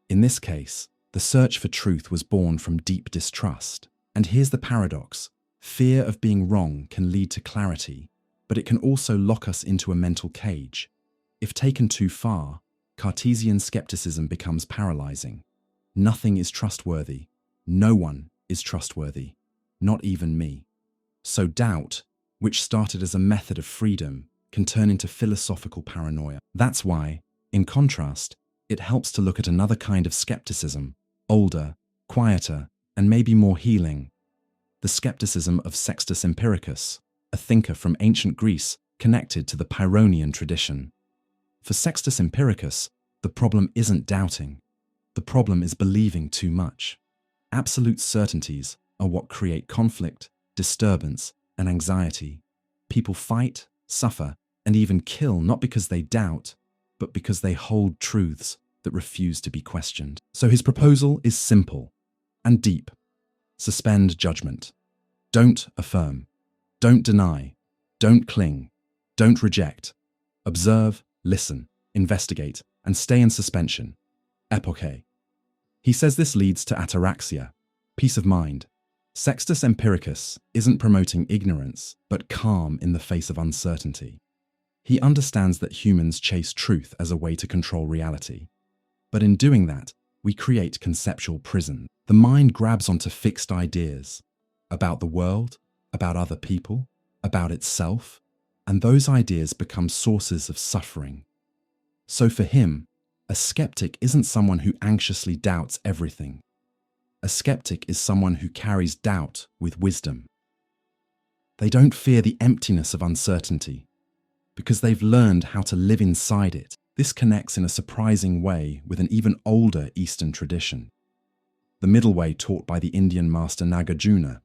In this case, the search for truth was born from deep distrust. And here's the paradox. Fear of being wrong can lead to clarity, but it can also lock us into a mental cage. If taken too far, Cartesian skepticism becomes paralyzing. Nothing is trustworthy. No one is trustworthy. Not even me. So doubt, which started as a method of freedom, can turn into philosophical paranoia. That's why, in contrast, it helps to look at another kind of skepticism, older, quieter, and maybe more healing. The skepticism of Sextus Empiricus, a thinker from ancient Greece connected to the Pyrrhonian tradition. For Sextus Empiricus, the problem isn't doubting. The problem is believing too much. Absolute certainties are what create conflict, disturbance, and anxiety. People fight, suffer, and even kill not because they doubt, but because they hold truths that refuse to be questioned. So his proposal is simple and deep. Suspend judgment. Don't affirm. Don't deny. Don't cling. Don't reject. Observe, listen, investigate, and stay in suspension. Epoche. He says this leads to ataraxia, peace of mind. Sextus Empiricus isn't promoting ignorance, but calm in the face of uncertainty. He understands that humans chase truth as a way to control reality. But in doing that, we create conceptual prison. The mind grabs onto fixed ideas about the world, about other people, about itself, and those ideas become sources of suffering. So for him, a skeptic isn't someone who anxiously doubts everything. A skeptic is someone who carries doubt with wisdom. They don't fear the emptiness of uncertainty, because they've learned how to live inside it. This connects in a surprising way with an even older Eastern tradition. The middle way taught by the Indian master Nagarjuna,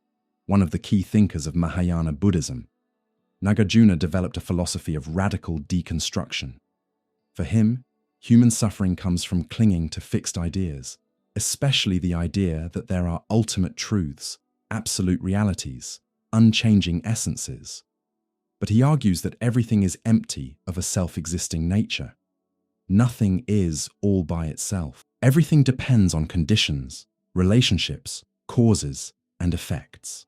one of the key thinkers of Mahayana Buddhism. Nagarjuna developed a philosophy of radical deconstruction. For him, human suffering comes from clinging to fixed ideas, especially the idea that there are ultimate truths, absolute realities, unchanging essences. But he argues that everything is empty of a self-existing nature. Nothing is all by itself. Everything depends on conditions, relationships, causes, and effects.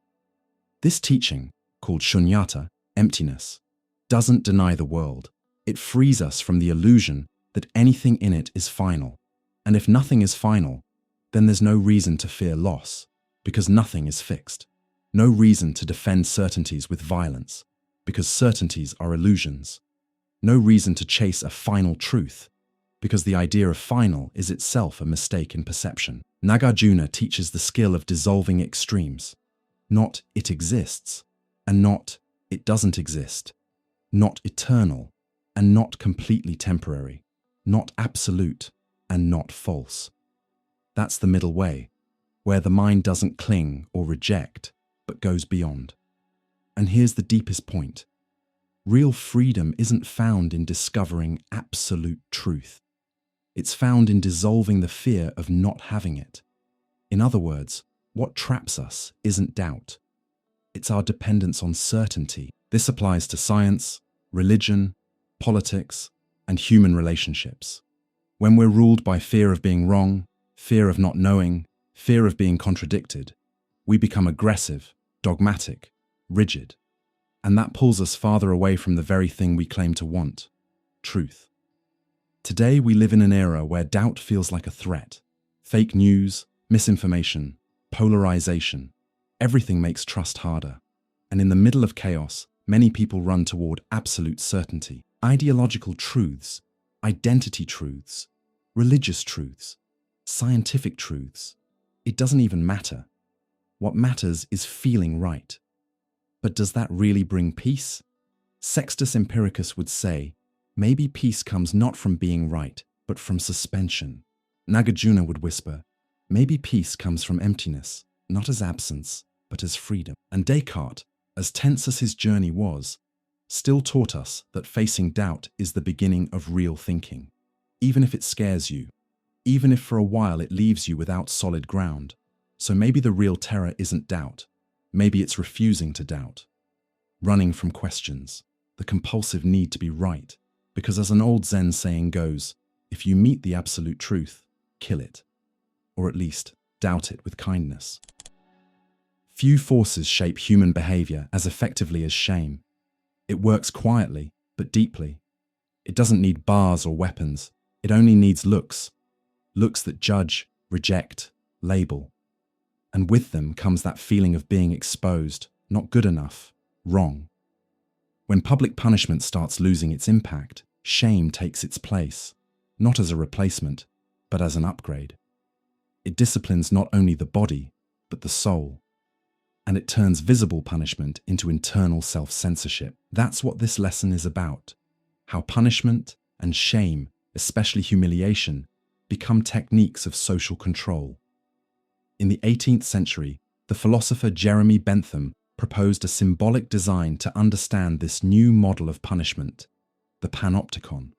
This teaching, called shunyata, emptiness, doesn't deny the world. It frees us from the illusion that anything in it is final. And if nothing is final, then there's no reason to fear loss, because nothing is fixed. No reason to defend certainties with violence, because certainties are illusions. No reason to chase a final truth, because the idea of final is itself a mistake in perception. Nagarjuna teaches the skill of dissolving extremes. Not it exists, and not it doesn't exist. Not eternal, and not completely temporary. Not absolute, and not false. That's the middle way, where the mind doesn't cling or reject, but goes beyond. And here's the deepest point. Real freedom isn't found in discovering absolute truth. It's found in dissolving the fear of not having it. In other words, what traps us isn't doubt. It's our dependence on certainty. This applies to science, religion, politics, and human relationships. When we're ruled by fear of being wrong, fear of not knowing, fear of being contradicted, we become aggressive, dogmatic, rigid. And that pulls us farther away from the very thing we claim to want, truth. Today we live in an era where doubt feels like a threat. Fake news, misinformation, polarization, everything makes trust harder. And in the middle of chaos, many people run toward absolute certainty. Ideological truths, identity truths, religious truths, scientific truths. It doesn't even matter. What matters is feeling right. But does that really bring peace? Sextus Empiricus would say, maybe peace comes not from being right, but from suspension. Nagarjuna would whisper, maybe peace comes from emptiness, not as absence, but as freedom. And Descartes, as tense as his journey was, still taught us that facing doubt is the beginning of real thinking. Even if it scares you, even if for a while it leaves you without solid ground. So maybe the real terror isn't doubt. Maybe it's refusing to doubt. Running from questions, the compulsive need to be right. Because as an old Zen saying goes, if you meet the absolute truth, kill it. Or at least, doubt it with kindness. Few forces shape human behavior as effectively as shame. It works quietly, but deeply. It doesn't need bars or weapons. It only needs looks. Looks that judge, reject, label. And with them comes that feeling of being exposed, not good enough, wrong. When public punishment starts losing its impact, shame takes its place, not as a replacement, but as an upgrade. It disciplines not only the body, but the soul. And it turns visible punishment into internal self-censorship. That's what this lesson is about. How punishment and shame, especially humiliation, become techniques of social control. In the 18th century, the philosopher Jeremy Bentham proposed a symbolic design to understand this new model of punishment, the panopticon.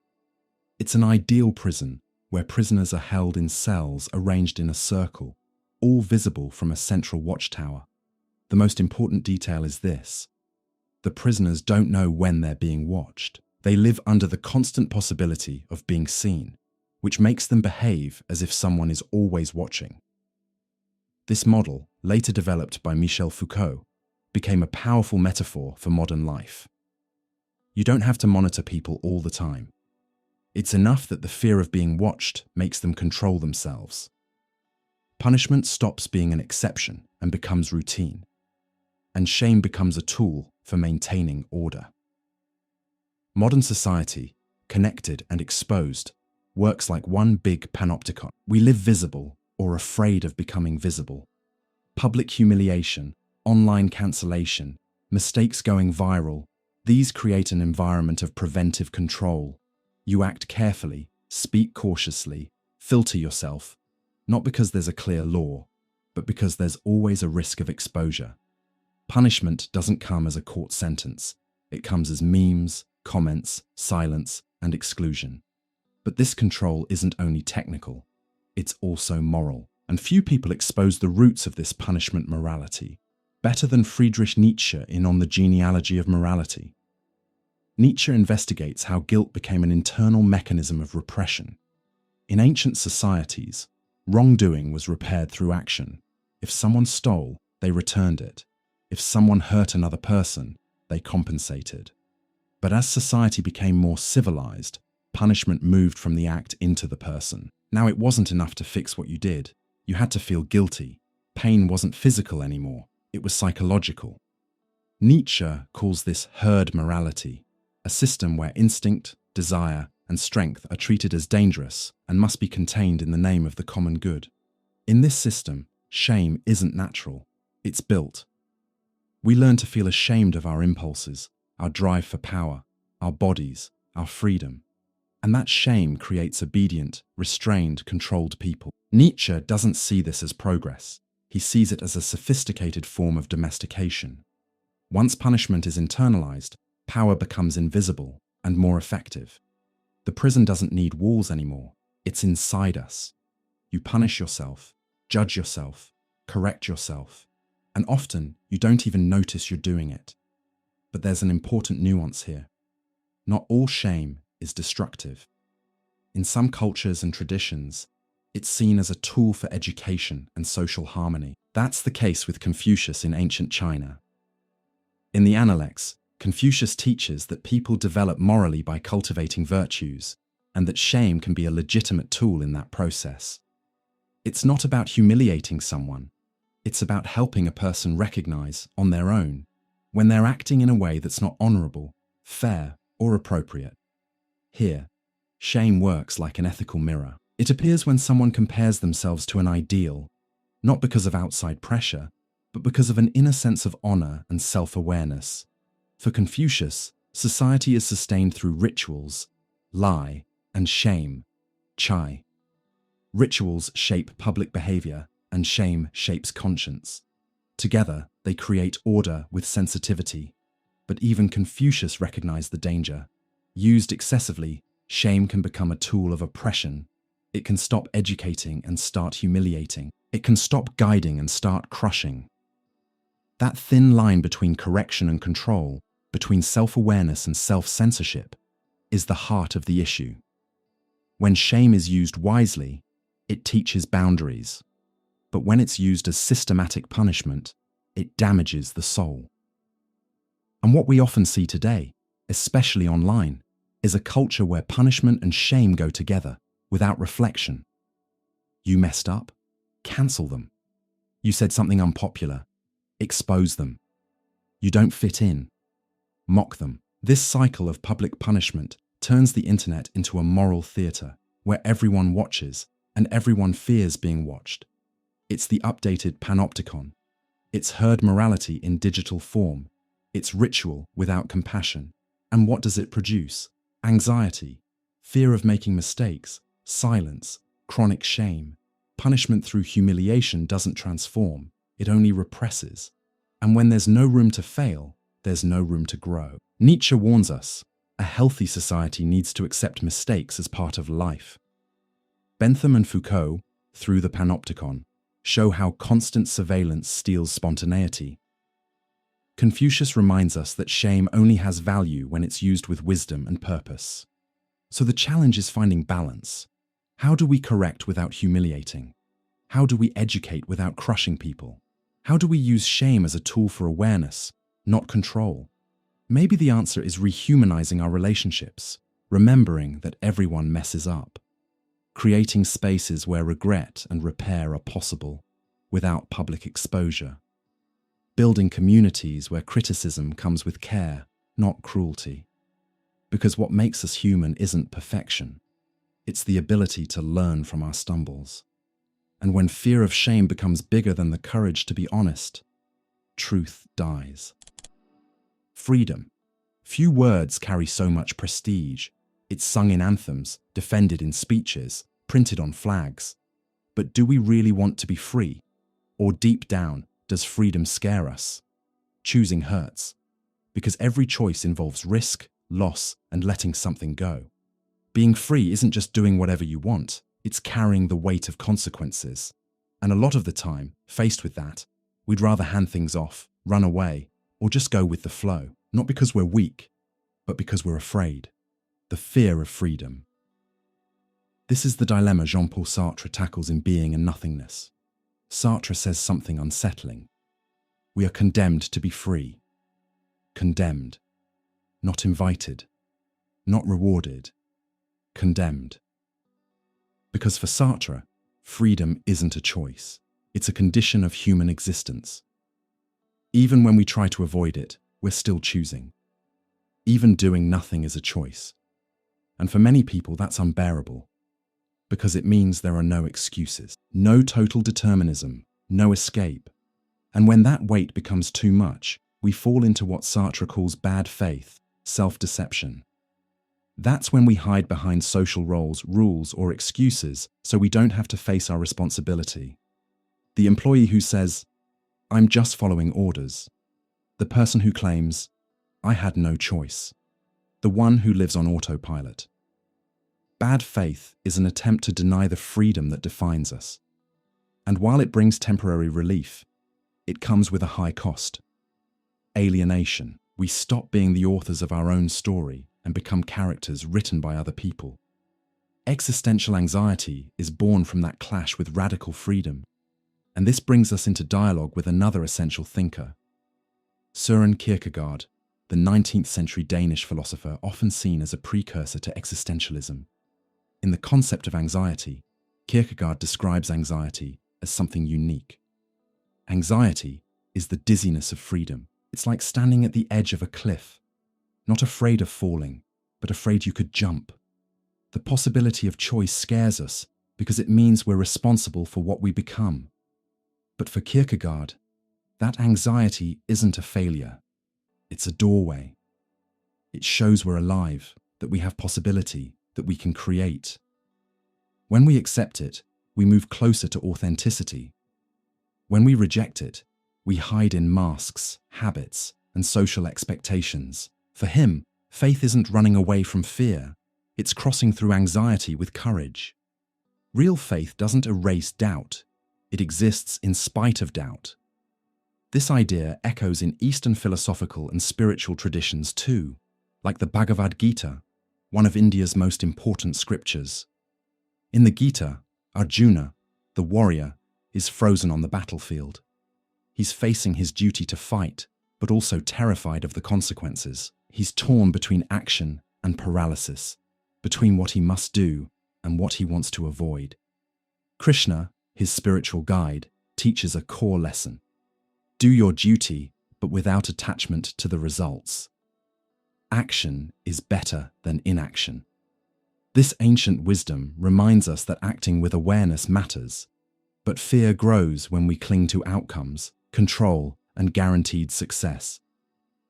It's an ideal prison where prisoners are held in cells arranged in a circle, all visible from a central watchtower. The most important detail is this: the prisoners don't know when they're being watched. They live under the constant possibility of being seen, which makes them behave as if someone is always watching. This model, later developed by Michel Foucault, became a powerful metaphor for modern life. You don't have to monitor people all the time. It's enough that the fear of being watched makes them control themselves. Punishment stops being an exception and becomes routine, and shame becomes a tool for maintaining order. Modern society, connected and exposed, works like one big panopticon. We live visible or afraid of becoming visible. Public humiliation, online cancellation, mistakes going viral, these create an environment of preventive control. You act carefully, speak cautiously, filter yourself, not because there's a clear law, but because there's always a risk of exposure. Punishment doesn't come as a court sentence. It comes as memes, comments, silence, and exclusion. But this control isn't only technical, it's also moral. And few people expose the roots of this punishment morality better than Friedrich Nietzsche in On the Genealogy of Morality. Nietzsche investigates how guilt became an internal mechanism of repression. In ancient societies, wrongdoing was repaired through action. If someone stole, they returned it. If someone hurt another person, they compensated. But as society became more civilized, punishment moved from the act into the person. Now it wasn't enough to fix what you did. You had to feel guilty. Pain wasn't physical anymore. It was psychological. Nietzsche calls this herd morality, a system where instinct, desire, and strength are treated as dangerous and must be contained in the name of the common good. In this system, shame isn't natural. It's built. We learn to feel ashamed of our impulses, our drive for power, our bodies, our freedom. And that shame creates obedient, restrained, controlled people. Nietzsche doesn't see this as progress. He sees it as a sophisticated form of domestication. Once punishment is internalized, power becomes invisible and more effective. The prison doesn't need walls anymore. It's inside us. You punish yourself, judge yourself, correct yourself, and often you don't even notice you're doing it. But there's an important nuance here. Not all shame is destructive. In some cultures and traditions, it's seen as a tool for education and social harmony. That's the case with Confucius in ancient China. In the Analects, Confucius teaches that people develop morally by cultivating virtues, and that shame can be a legitimate tool in that process. It's not about humiliating someone. It's about helping a person recognize, on their own, when they're acting in a way that's not honorable, fair, or appropriate. Here, shame works like an ethical mirror. It appears when someone compares themselves to an ideal, not because of outside pressure, but because of an inner sense of honor and self-awareness. For Confucius, society is sustained through rituals, lie, and shame, chai. Rituals shape public behavior, and shame shapes conscience. Together, they create order with sensitivity. But even Confucius recognized the danger. Used excessively, shame can become a tool of oppression. It can stop educating and start humiliating. It can stop guiding and start crushing. That thin line between correction and control, between self-awareness and self-censorship, is the heart of the issue. When shame is used wisely, it teaches boundaries. But when it's used as systematic punishment, it damages the soul. And what we often see today, especially online, is a culture where punishment and shame go together, without reflection. You messed up? Cancel them. You said something unpopular? Expose them. You don't fit in? Mock them. This cycle of public punishment turns the internet into a moral theater, where everyone watches and everyone fears being watched. It's the updated panopticon. It's herd morality in digital form. It's ritual without compassion. And what does it produce? Anxiety, fear of making mistakes, silence, chronic shame. Punishment through humiliation doesn't transform, it only represses. And when there's no room to fail, there's no room to grow. Nietzsche warns us, a healthy society needs to accept mistakes as part of life. Bentham and Foucault, through the panopticon, show how constant surveillance steals spontaneity. Confucius reminds us that shame only has value when it's used with wisdom and purpose. So the challenge is finding balance. How do we correct without humiliating? How do we educate without crushing people? How do we use shame as a tool for awareness, not control? Maybe the answer is rehumanizing our relationships, remembering that everyone messes up. Creating spaces where regret and repair are possible, without public exposure. Building communities where criticism comes with care, not cruelty. Because what makes us human isn't perfection. It's the ability to learn from our stumbles. And when fear of shame becomes bigger than the courage to be honest, truth dies. Freedom. Few words carry so much prestige. It's sung in anthems, defended in speeches, printed on flags. But do we really want to be free? Or deep down, does freedom scare us? Choosing hurts, because every choice involves risk, loss, and letting something go. Being free isn't just doing whatever you want, it's carrying the weight of consequences. And a lot of the time, faced with that, we'd rather hand things off, run away, or just go with the flow, not because we're weak, but because we're afraid. The fear of freedom. This is the dilemma Jean-Paul Sartre tackles in Being and Nothingness. Sartre says something unsettling. We are condemned to be free. Condemned. Not invited. Not rewarded. Condemned. Because for Sartre, freedom isn't a choice. It's a condition of human existence. Even when we try to avoid it, we're still choosing. Even doing nothing is a choice. And for many people, that's unbearable. Because it means there are no excuses, no total determinism, no escape. And when that weight becomes too much, we fall into what Sartre calls bad faith, self-deception. That's when we hide behind social roles, rules, or excuses so we don't have to face our responsibility. The employee who says, "I'm just following orders." The person who claims, "I had no choice." The one who lives on autopilot. Bad faith is an attempt to deny the freedom that defines us. And while it brings temporary relief, it comes with a high cost. Alienation. We stop being the authors of our own story and become characters written by other people. Existential anxiety is born from that clash with radical freedom. And this brings us into dialogue with another essential thinker. Søren Kierkegaard, the 19th century Danish philosopher often seen as a precursor to existentialism. In the concept of anxiety, Kierkegaard describes anxiety as something unique. Anxiety is the dizziness of freedom. It's like standing at the edge of a cliff, not afraid of falling, but afraid you could jump. The possibility of choice scares us because it means we're responsible for what we become. But for Kierkegaard, that anxiety isn't a failure. It's a doorway. It shows we're alive, that we have possibility, that we can create. When we accept it, we move closer to authenticity. When we reject it, we hide in masks, habits, and social expectations. For him, faith isn't running away from fear. It's crossing through anxiety with courage. Real faith doesn't erase doubt. It exists in spite of doubt. This idea echoes in Eastern philosophical and spiritual traditions too, like the Bhagavad Gita, one of India's most important scriptures. In the Gita, Arjuna, the warrior, is frozen on the battlefield. He's facing his duty to fight, but also terrified of the consequences. He's torn between action and paralysis, between what he must do and what he wants to avoid. Krishna, his spiritual guide, teaches a core lesson. Do your duty, but without attachment to the results. Action is better than inaction. This ancient wisdom reminds us that acting with awareness matters, but fear grows when we cling to outcomes, control, and guaranteed success.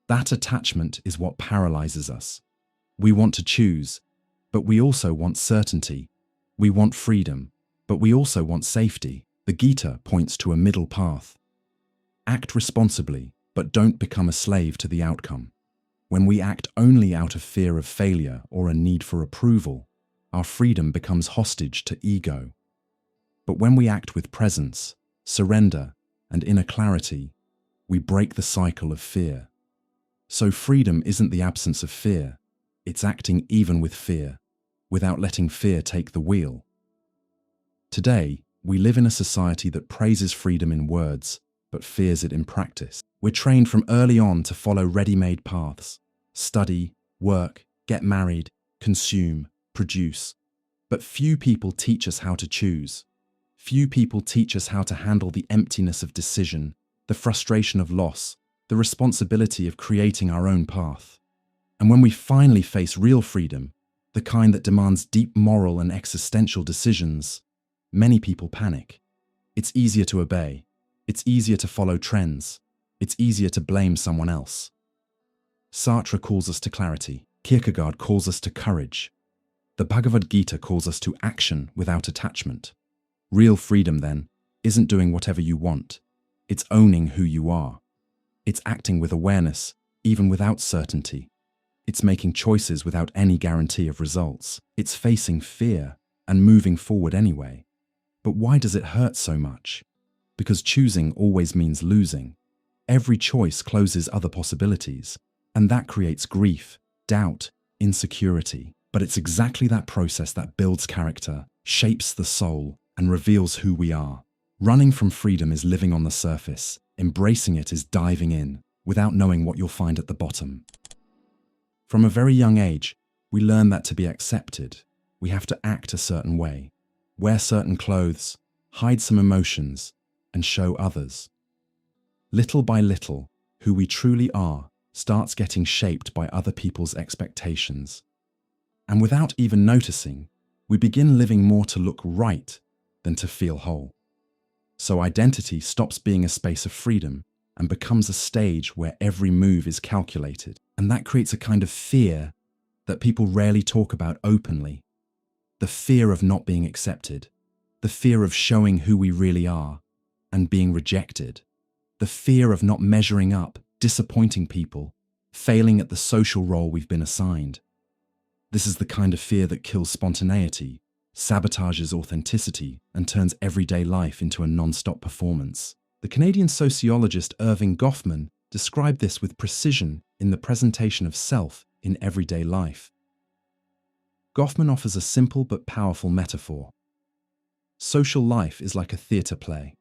That attachment is what paralyzes us. We want to choose, but we also want certainty. We want freedom, but we also want safety. The Gita points to a middle path. Act responsibly, but don't become a slave to the outcome. When we act only out of fear of failure or a need for approval, our freedom becomes hostage to ego. But when we act with presence, surrender, and inner clarity, we break the cycle of fear. So freedom isn't the absence of fear, it's acting even with fear, without letting fear take the wheel. Today, we live in a society that praises freedom in words, but fears it in practice. We're trained from early on to follow ready-made paths. Study, work, get married, consume, produce. But few people teach us how to choose. Few people teach us how to handle the emptiness of decision, the frustration of loss, the responsibility of creating our own path. And when we finally face real freedom, the kind that demands deep moral and existential decisions, many people panic. It's easier to obey. It's easier to follow trends. It's easier to blame someone else. Sartre calls us to clarity. Kierkegaard calls us to courage. The Bhagavad Gita calls us to action without attachment. Real freedom, then, isn't doing whatever you want. It's owning who you are. It's acting with awareness, even without certainty. It's making choices without any guarantee of results. It's facing fear and moving forward anyway. But why does it hurt so much? because choosing always means losing. Every choice closes other possibilities, and that creates grief, doubt, insecurity. But it's exactly that process that builds character, shapes the soul, and reveals who we are. Running from freedom is living on the surface. Embracing it is diving in, without knowing what you'll find at the bottom. From a very young age, we learn that to be accepted, we have to act a certain way, wear certain clothes, hide some emotions, and show others. Little by little, who we truly are starts getting shaped by other people's expectations. And without even noticing, we begin living more to look right than to feel whole. So identity stops being a space of freedom and becomes a stage where every move is calculated. And that creates a kind of fear that people rarely talk about openly. The fear of not being accepted, the fear of showing who we really are and being rejected, the fear of not measuring up, disappointing people, failing at the social role we've been assigned. This is the kind of fear that kills spontaneity, sabotages authenticity, and turns everyday life into a non-stop performance. The Canadian sociologist Irving Goffman described this with precision in the presentation of self in everyday life. Goffman offers a simple but powerful metaphor. Social life is like a theatre play.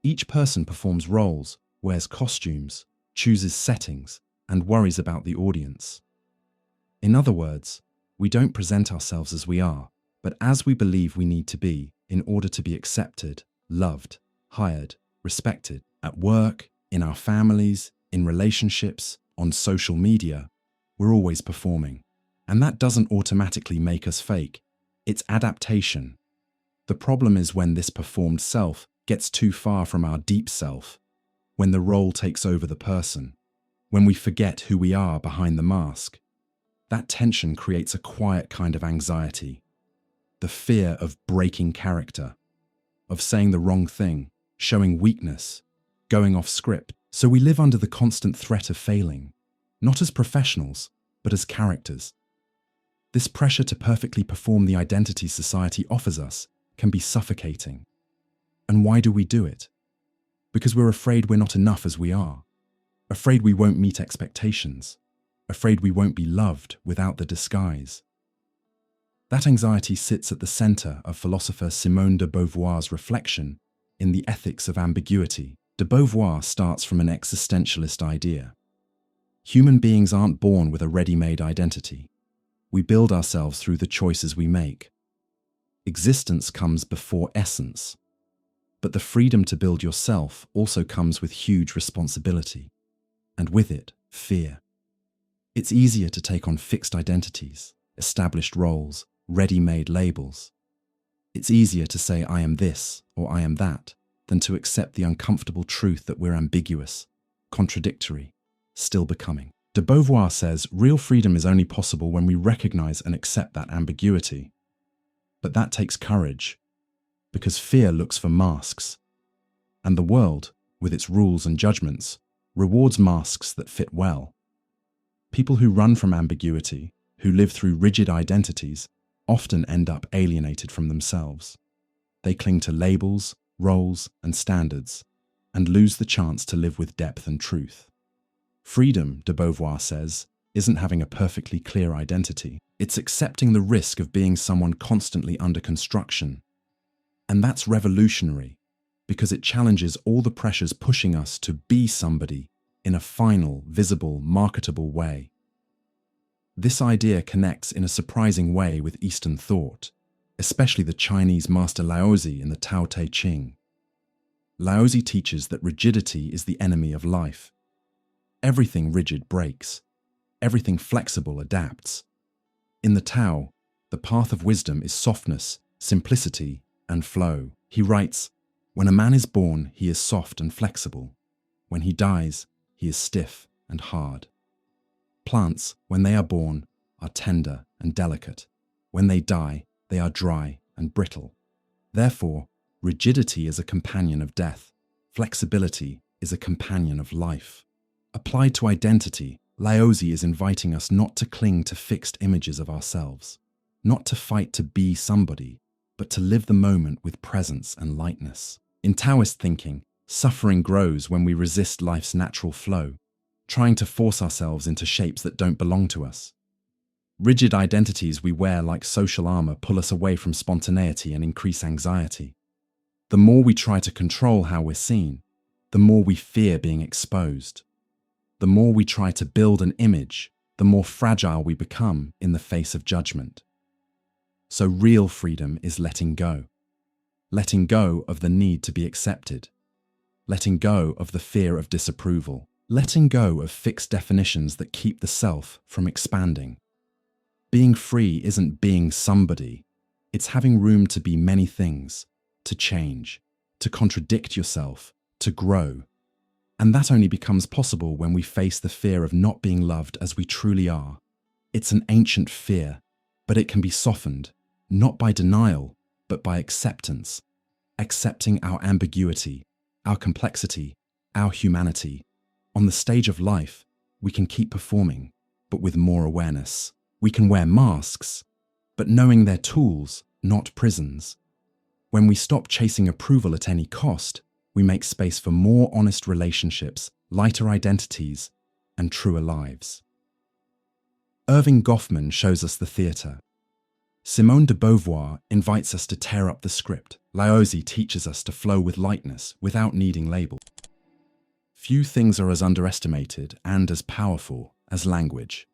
Each person performs roles, wears costumes, chooses settings, and worries about the audience. In other words, we don't present ourselves as we are, but as we believe we need to be in order to be accepted, loved, hired, respected. At work, in our families, in relationships, on social media, we're always performing. And that doesn't automatically make us fake. It's adaptation. The problem is when this performed self gets too far from our deep self, when the role takes over the person, when we forget who we are behind the mask. That tension creates a quiet kind of anxiety. The fear of breaking character, of saying the wrong thing, showing weakness, going off script. So we live under the constant threat of failing, not as professionals, but as characters. This pressure to perfectly perform the identity society offers us can be suffocating. And why do we do it? Because we're afraid we're not enough as we are, afraid we won't meet expectations, afraid we won't be loved without the disguise. That anxiety sits at the center of philosopher Simone de Beauvoir's reflection in The Ethics of Ambiguity. De Beauvoir starts from an existentialist idea. Human beings aren't born with a ready-made identity. We build ourselves through the choices we make. Existence comes before essence. But the freedom to build yourself also comes with huge responsibility, and with it, fear. It's easier to take on fixed identities, established roles, ready-made labels. It's easier to say I am this or I am that than to accept the uncomfortable truth that we're ambiguous, contradictory, still becoming. De Beauvoir says real freedom is only possible when we recognize and accept that ambiguity. But that takes courage, because fear looks for masks. And the world, with its rules and judgments, rewards masks that fit well. People who run from ambiguity, who live through rigid identities, often end up alienated from themselves. They cling to labels, roles, and standards, and lose the chance to live with depth and truth. Freedom, de Beauvoir says, isn't having a perfectly clear identity. It's accepting the risk of being someone constantly under construction. And that's revolutionary, because it challenges all the pressures pushing us to be somebody in a final, visible, marketable way. This idea connects in a surprising way with Eastern thought, especially the Chinese master Laozi in the Tao Te Ching. Laozi teaches that rigidity is the enemy of life. Everything rigid breaks. Everything flexible adapts. In the Tao, the path of wisdom is softness, simplicity, and flow. He writes, "When a man is born, he is soft and flexible. When he dies, he is stiff and hard." Plants, when they are born, are tender and delicate. When they die, they are dry and brittle. Therefore, rigidity is a companion of death. Flexibility is a companion of life. Applied to identity, Laozi is inviting us not to cling to fixed images of ourselves, not to fight to be somebody, but to live the moment with presence and lightness. In Taoist thinking, suffering grows when we resist life's natural flow, trying to force ourselves into shapes that don't belong to us. Rigid identities we wear like social armor pull us away from spontaneity and increase anxiety. The more we try to control how we're seen, the more we fear being exposed. The more we try to build an image, the more fragile we become in the face of judgment. So real freedom is letting go. Letting go of the need to be accepted. Letting go of the fear of disapproval. Letting go of fixed definitions that keep the self from expanding. Being free isn't being somebody. It's having room to be many things, to change, to contradict yourself, to grow. And that only becomes possible when we face the fear of not being loved as we truly are. It's an ancient fear, but it can be softened, not by denial, but by acceptance. Accepting our ambiguity, our complexity, our humanity. On the stage of life, we can keep performing, but with more awareness. We can wear masks, but knowing they're tools, not prisons. When we stop chasing approval at any cost, we make space for more honest relationships, lighter identities, and truer lives. Irving Goffman shows us the theatre. Simone de Beauvoir invites us to tear up the script. Laozi teaches us to flow with lightness without needing labels. Few things are as underestimated and as powerful as language.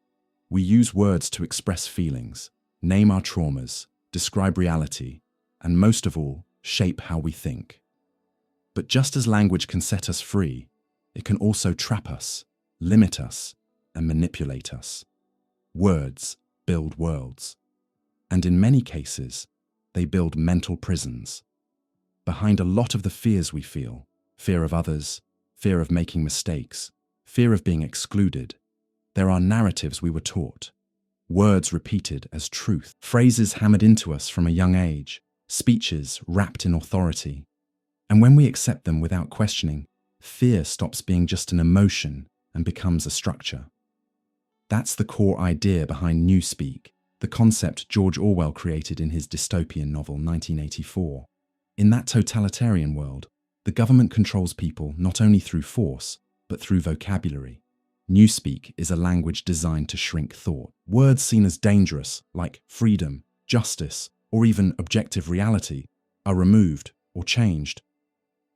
We use words to express feelings, name our traumas, describe reality, and most of all, shape how we think. But just as language can set us free, it can also trap us, limit us, and manipulate us. Words build worlds. And in many cases, they build mental prisons. Behind a lot of the fears we feel, fear of others, fear of making mistakes, fear of being excluded, there are narratives we were taught, words repeated as truth, phrases hammered into us from a young age, speeches wrapped in authority. And when we accept them without questioning, fear stops being just an emotion and becomes a structure. That's the core idea behind Newspeak, the concept George Orwell created in his dystopian novel 1984. In that totalitarian world, the government controls people not only through force, but through vocabulary. Newspeak is a language designed to shrink thought. Words seen as dangerous, like freedom, justice, or even objective reality, are removed or changed.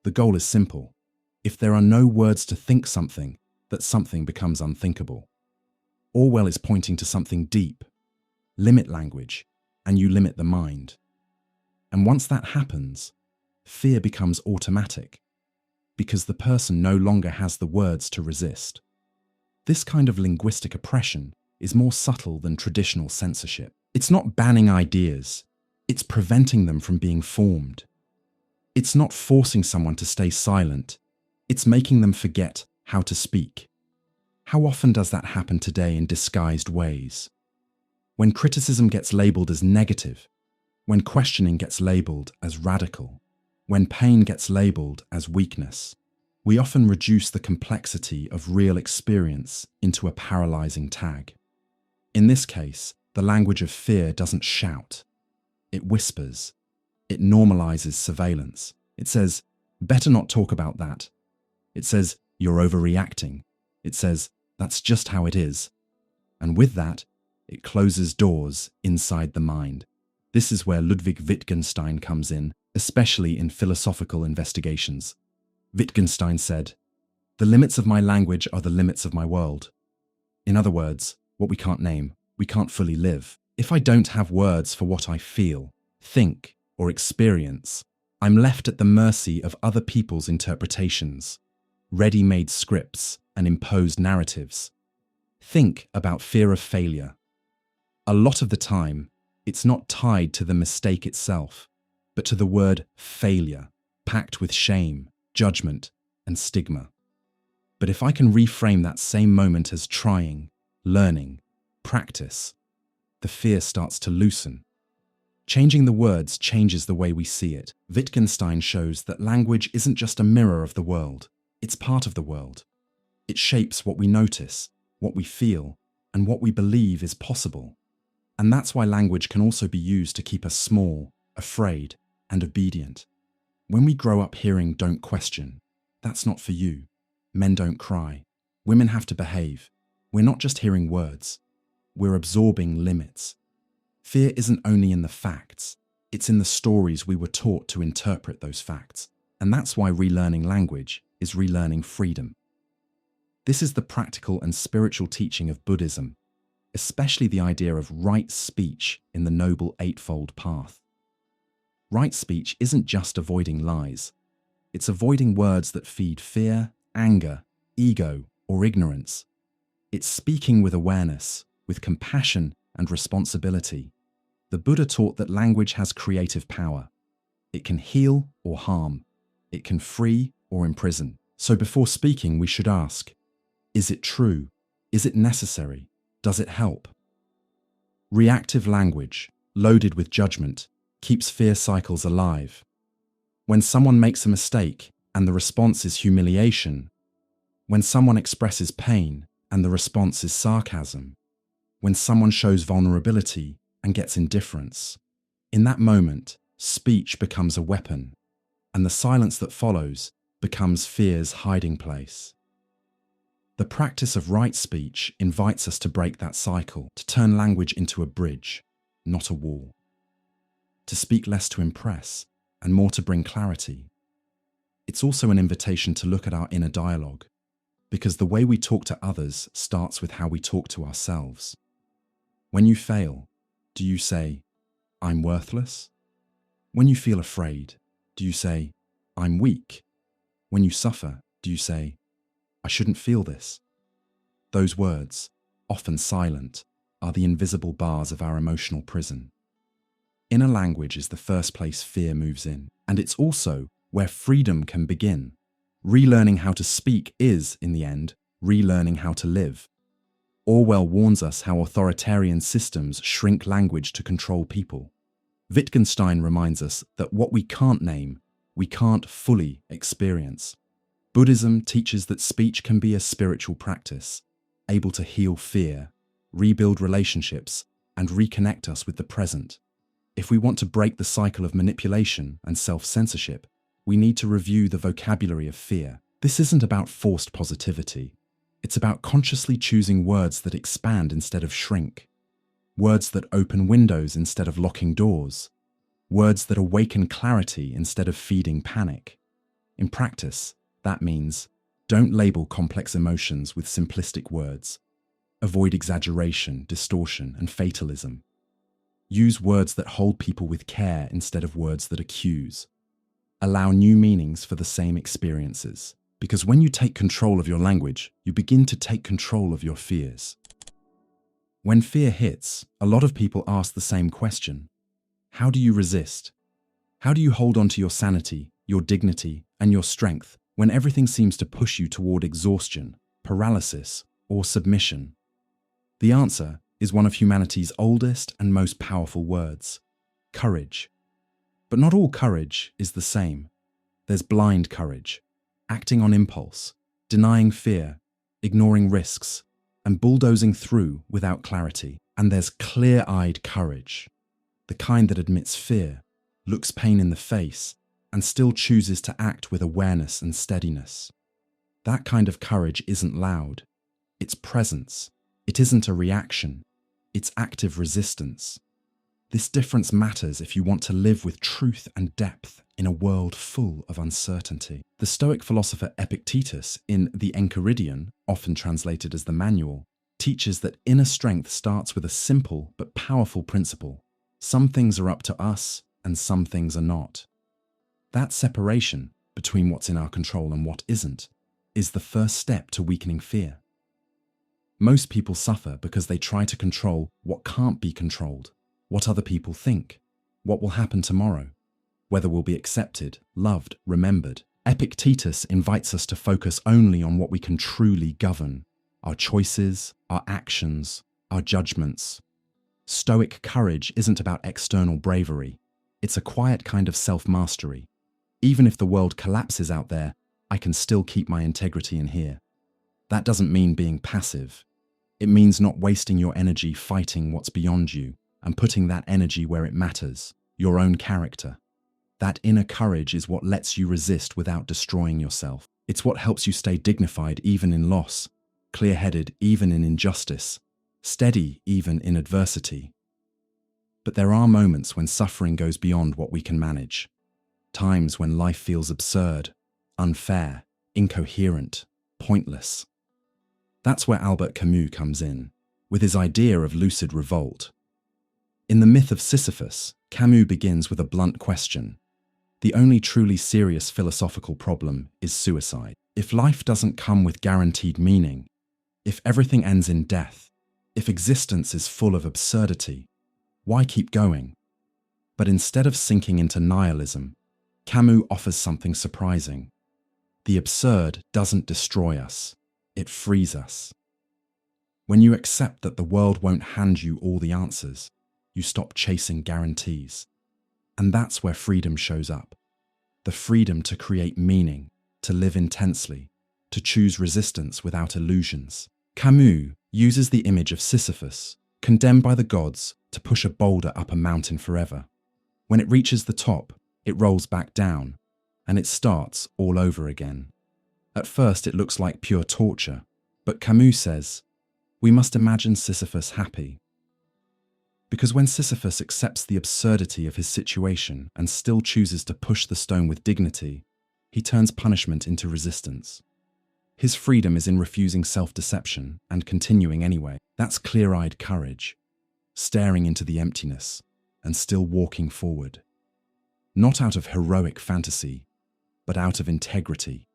The goal is simple. If there are no words to think something, that something becomes unthinkable. Orwell is pointing to something deep. Limit language, and you limit the mind. And once that happens, fear becomes automatic, because the person no longer has the words to resist. This kind of linguistic oppression is more subtle than traditional censorship. It's not banning ideas, it's preventing them from being formed. It's not forcing someone to stay silent, it's making them forget how to speak. How often does that happen today in disguised ways? When criticism gets labelled as negative, when questioning gets labelled as radical, when pain gets labelled as weakness, we often reduce the complexity of real experience into a paralyzing tag. In this case, the language of fear doesn't shout. It whispers. It normalizes surveillance. It says, better not talk about that. It says, you're overreacting. It says, that's just how it is. And with that, it closes doors inside the mind. This is where Ludwig Wittgenstein comes in, especially in philosophical investigations. Wittgenstein said, "The limits of my language are the limits of my world." In other words, what we can't name, we can't fully live. If I don't have words for what I feel, think, or experience, I'm left at the mercy of other people's interpretations, ready-made scripts, and imposed narratives. Think about fear of failure. A lot of the time, it's not tied to the mistake itself, but to the word failure, packed with shame, judgment, and stigma. But if I can reframe that same moment as trying, learning, practice, the fear starts to loosen. Changing the words changes the way we see it. Wittgenstein shows that language isn't just a mirror of the world, it's part of the world. It shapes what we notice, what we feel, and what we believe is possible. And that's why language can also be used to keep us small, afraid, and obedient. When we grow up hearing "don't question," "that's not for you," "men don't cry," "women have to behave," we're not just hearing words, we're absorbing limits. Fear isn't only in the facts, it's in the stories we were taught to interpret those facts. And that's why relearning language is relearning freedom. This is the practical and spiritual teaching of Buddhism, especially the idea of right speech in the Noble Eightfold Path. Right speech isn't just avoiding lies. It's avoiding words that feed fear, anger, ego, or ignorance. It's speaking with awareness, with compassion and responsibility. The Buddha taught that language has creative power. It can heal or harm. It can free or imprison. So before speaking, we should ask, is it true? Is it necessary? Does it help? Reactive language, loaded with judgment, keeps fear cycles alive. When someone makes a mistake and the response is humiliation, when someone expresses pain and the response is sarcasm, when someone shows vulnerability and gets indifference, in that moment, speech becomes a weapon, and the silence that follows becomes fear's hiding place. The practice of right speech invites us to break that cycle, to turn language into a bridge, not a wall. To speak less to impress and more to bring clarity. It's also an invitation to look at our inner dialogue, because the way we talk to others starts with how we talk to ourselves. When you fail, do you say, "I'm worthless"? When you feel afraid, do you say, "I'm weak"? When you suffer, do you say, "I shouldn't feel this"? Those words, often silent, are the invisible bars of our emotional prison. Inner language is the first place fear moves in, and it's also where freedom can begin. Relearning how to speak is, in the end, relearning how to live. Orwell warns us how authoritarian systems shrink language to control people. Wittgenstein reminds us that what we can't name, we can't fully experience. Buddhism teaches that speech can be a spiritual practice, able to heal fear, rebuild relationships, and reconnect us with the present. If we want to break the cycle of manipulation and self-censorship, we need to review the vocabulary of fear. This isn't about forced positivity. It's about consciously choosing words that expand instead of shrink. Words that open windows instead of locking doors. Words that awaken clarity instead of feeding panic. In practice, that means don't label complex emotions with simplistic words. Avoid exaggeration, distortion, and fatalism. Use words that hold people with care instead of words that accuse. Allow new meanings for the same experiences. Because when you take control of your language, you begin to take control of your fears. When fear hits, a lot of people ask the same question. How do you resist? How do you hold on to your sanity, your dignity, and your strength when everything seems to push you toward exhaustion, paralysis, or submission? The answer is one of humanity's oldest and most powerful words: courage. But not all courage is the same. There's blind courage, acting on impulse, denying fear, ignoring risks, and bulldozing through without clarity. And there's clear-eyed courage, the kind that admits fear, looks pain in the face, and still chooses to act with awareness and steadiness. That kind of courage isn't loud. It's presence. It isn't a reaction. It's active resistance. This difference matters if you want to live with truth and depth in a world full of uncertainty. The Stoic philosopher Epictetus, in the Enchiridion, often translated as the Manual, teaches that inner strength starts with a simple but powerful principle. Some things are up to us, and some things are not. That separation between what's in our control and what isn't is the first step to weakening fear. Most people suffer because they try to control what can't be controlled. What other people think, what will happen tomorrow, whether we'll be accepted, loved, remembered. Epictetus invites us to focus only on what we can truly govern: our choices, our actions, our judgments. Stoic courage isn't about external bravery. It's a quiet kind of self-mastery. Even if the world collapses out there, I can still keep my integrity in here. That doesn't mean being passive. It means not wasting your energy fighting what's beyond you, and putting that energy where it matters, your own character. That inner courage is what lets you resist without destroying yourself. It's what helps you stay dignified even in loss, clear-headed even in injustice, steady even in adversity. But there are moments when suffering goes beyond what we can manage. Times when life feels absurd, unfair, incoherent, pointless. That's where Albert Camus comes in, with his idea of lucid revolt. In the myth of Sisyphus, Camus begins with a blunt question. The only truly serious philosophical problem is suicide. If life doesn't come with guaranteed meaning, if everything ends in death, if existence is full of absurdity, why keep going? But instead of sinking into nihilism, Camus offers something surprising. The absurd doesn't destroy us, it frees us. When you accept that the world won't hand you all the answers, you stop chasing guarantees. And that's where freedom shows up. The freedom to create meaning, to live intensely, to choose resistance without illusions. Camus uses the image of Sisyphus, condemned by the gods, to push a boulder up a mountain forever. When it reaches the top, it rolls back down, and it starts all over again. At first it looks like pure torture, but Camus says, we must imagine Sisyphus happy. Because when Sisyphus accepts the absurdity of his situation and still chooses to push the stone with dignity, he turns punishment into resistance. His freedom is in refusing self-deception and continuing anyway. That's clear-eyed courage, staring into the emptiness and still walking forward. Not out of heroic fantasy, but out of integrity.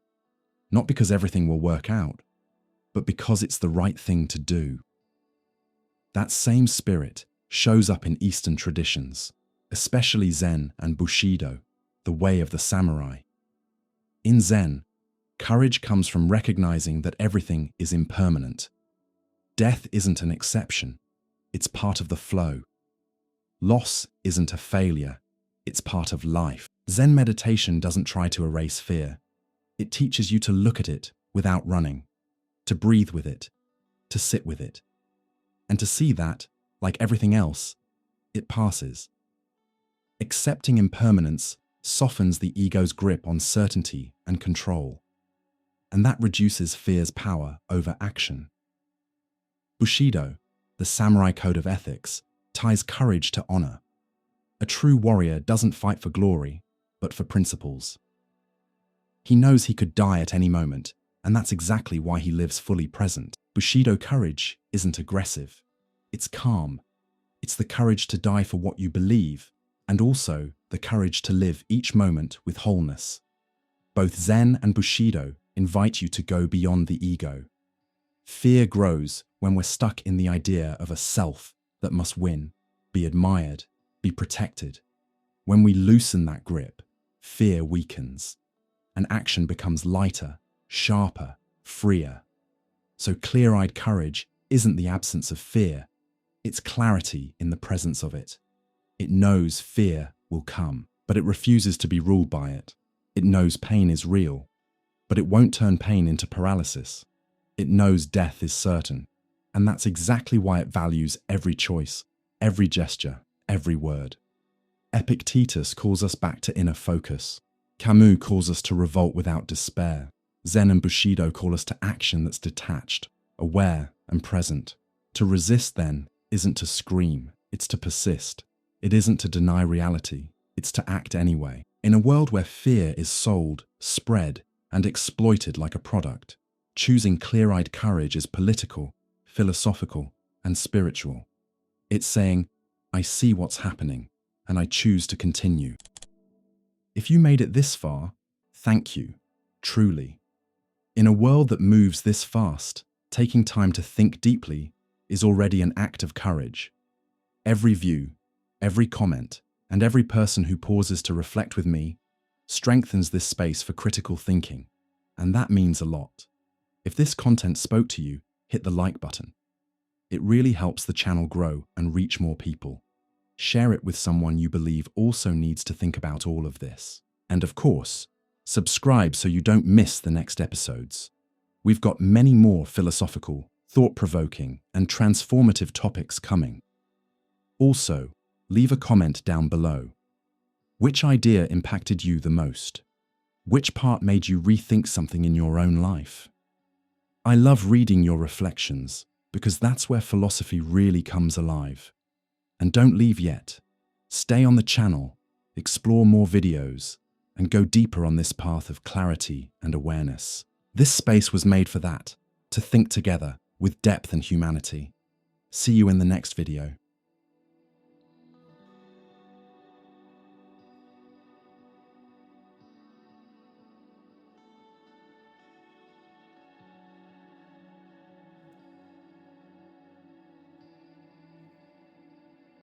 Not because everything will work out, but because it's the right thing to do. That same spirit shows up in Eastern traditions, especially Zen and Bushido, the way of the samurai. In Zen, courage comes from recognizing that everything is impermanent. Death isn't an exception, it's part of the flow. Loss isn't a failure, it's part of life. Zen meditation doesn't try to erase fear. It teaches you to look at it without running, to breathe with it, to sit with it, and to see that, like everything else, it passes. Accepting impermanence softens the ego's grip on certainty and control, and that reduces fear's power over action. Bushido, the samurai code of ethics, ties courage to honor. A true warrior doesn't fight for glory, but for principles. He knows he could die at any moment, and that's exactly why he lives fully present. Bushido courage isn't aggressive. It's calm. It's the courage to die for what you believe, and also the courage to live each moment with wholeness. Both Zen and Bushido invite you to go beyond the ego. Fear grows when we're stuck in the idea of a self that must win, be admired, be protected. When we loosen that grip, fear weakens, and action becomes lighter, sharper, freer. So clear-eyed courage isn't the absence of fear, it's clarity in the presence of it. It knows fear will come, but it refuses to be ruled by it. It knows pain is real, but it won't turn pain into paralysis. It knows death is certain, and that's exactly why it values every choice, every gesture, every word. Epictetus calls us back to inner focus. Camus calls us to revolt without despair. Zen and Bushido call us to action that's detached, aware and present. To resist, then, isn't to scream, it's to persist. It isn't to deny reality, it's to act anyway. In a world where fear is sold, spread, and exploited like a product, choosing clear-eyed courage is political, philosophical, and spiritual. It's saying, I see what's happening, and I choose to continue. If you made it this far, thank you, truly. In a world that moves this fast, taking time to think deeply is already an act of courage. Every view, every comment, and every person who pauses to reflect with me strengthens this space for critical thinking, and that means a lot. If this content spoke to you, hit the like button. It really helps the channel grow and reach more people. Share it with someone you believe also needs to think about all of this. And of course, subscribe so you don't miss the next episodes. We've got many more philosophical, thought-provoking, and transformative topics coming. Also, leave a comment down below. Which idea impacted you the most? Which part made you rethink something in your own life? I love reading your reflections because that's where philosophy really comes alive. And don't leave yet. Stay on the channel, explore more videos, and go deeper on this path of clarity and awareness. This space was made for that, to think together with depth and humanity. See you in the next video.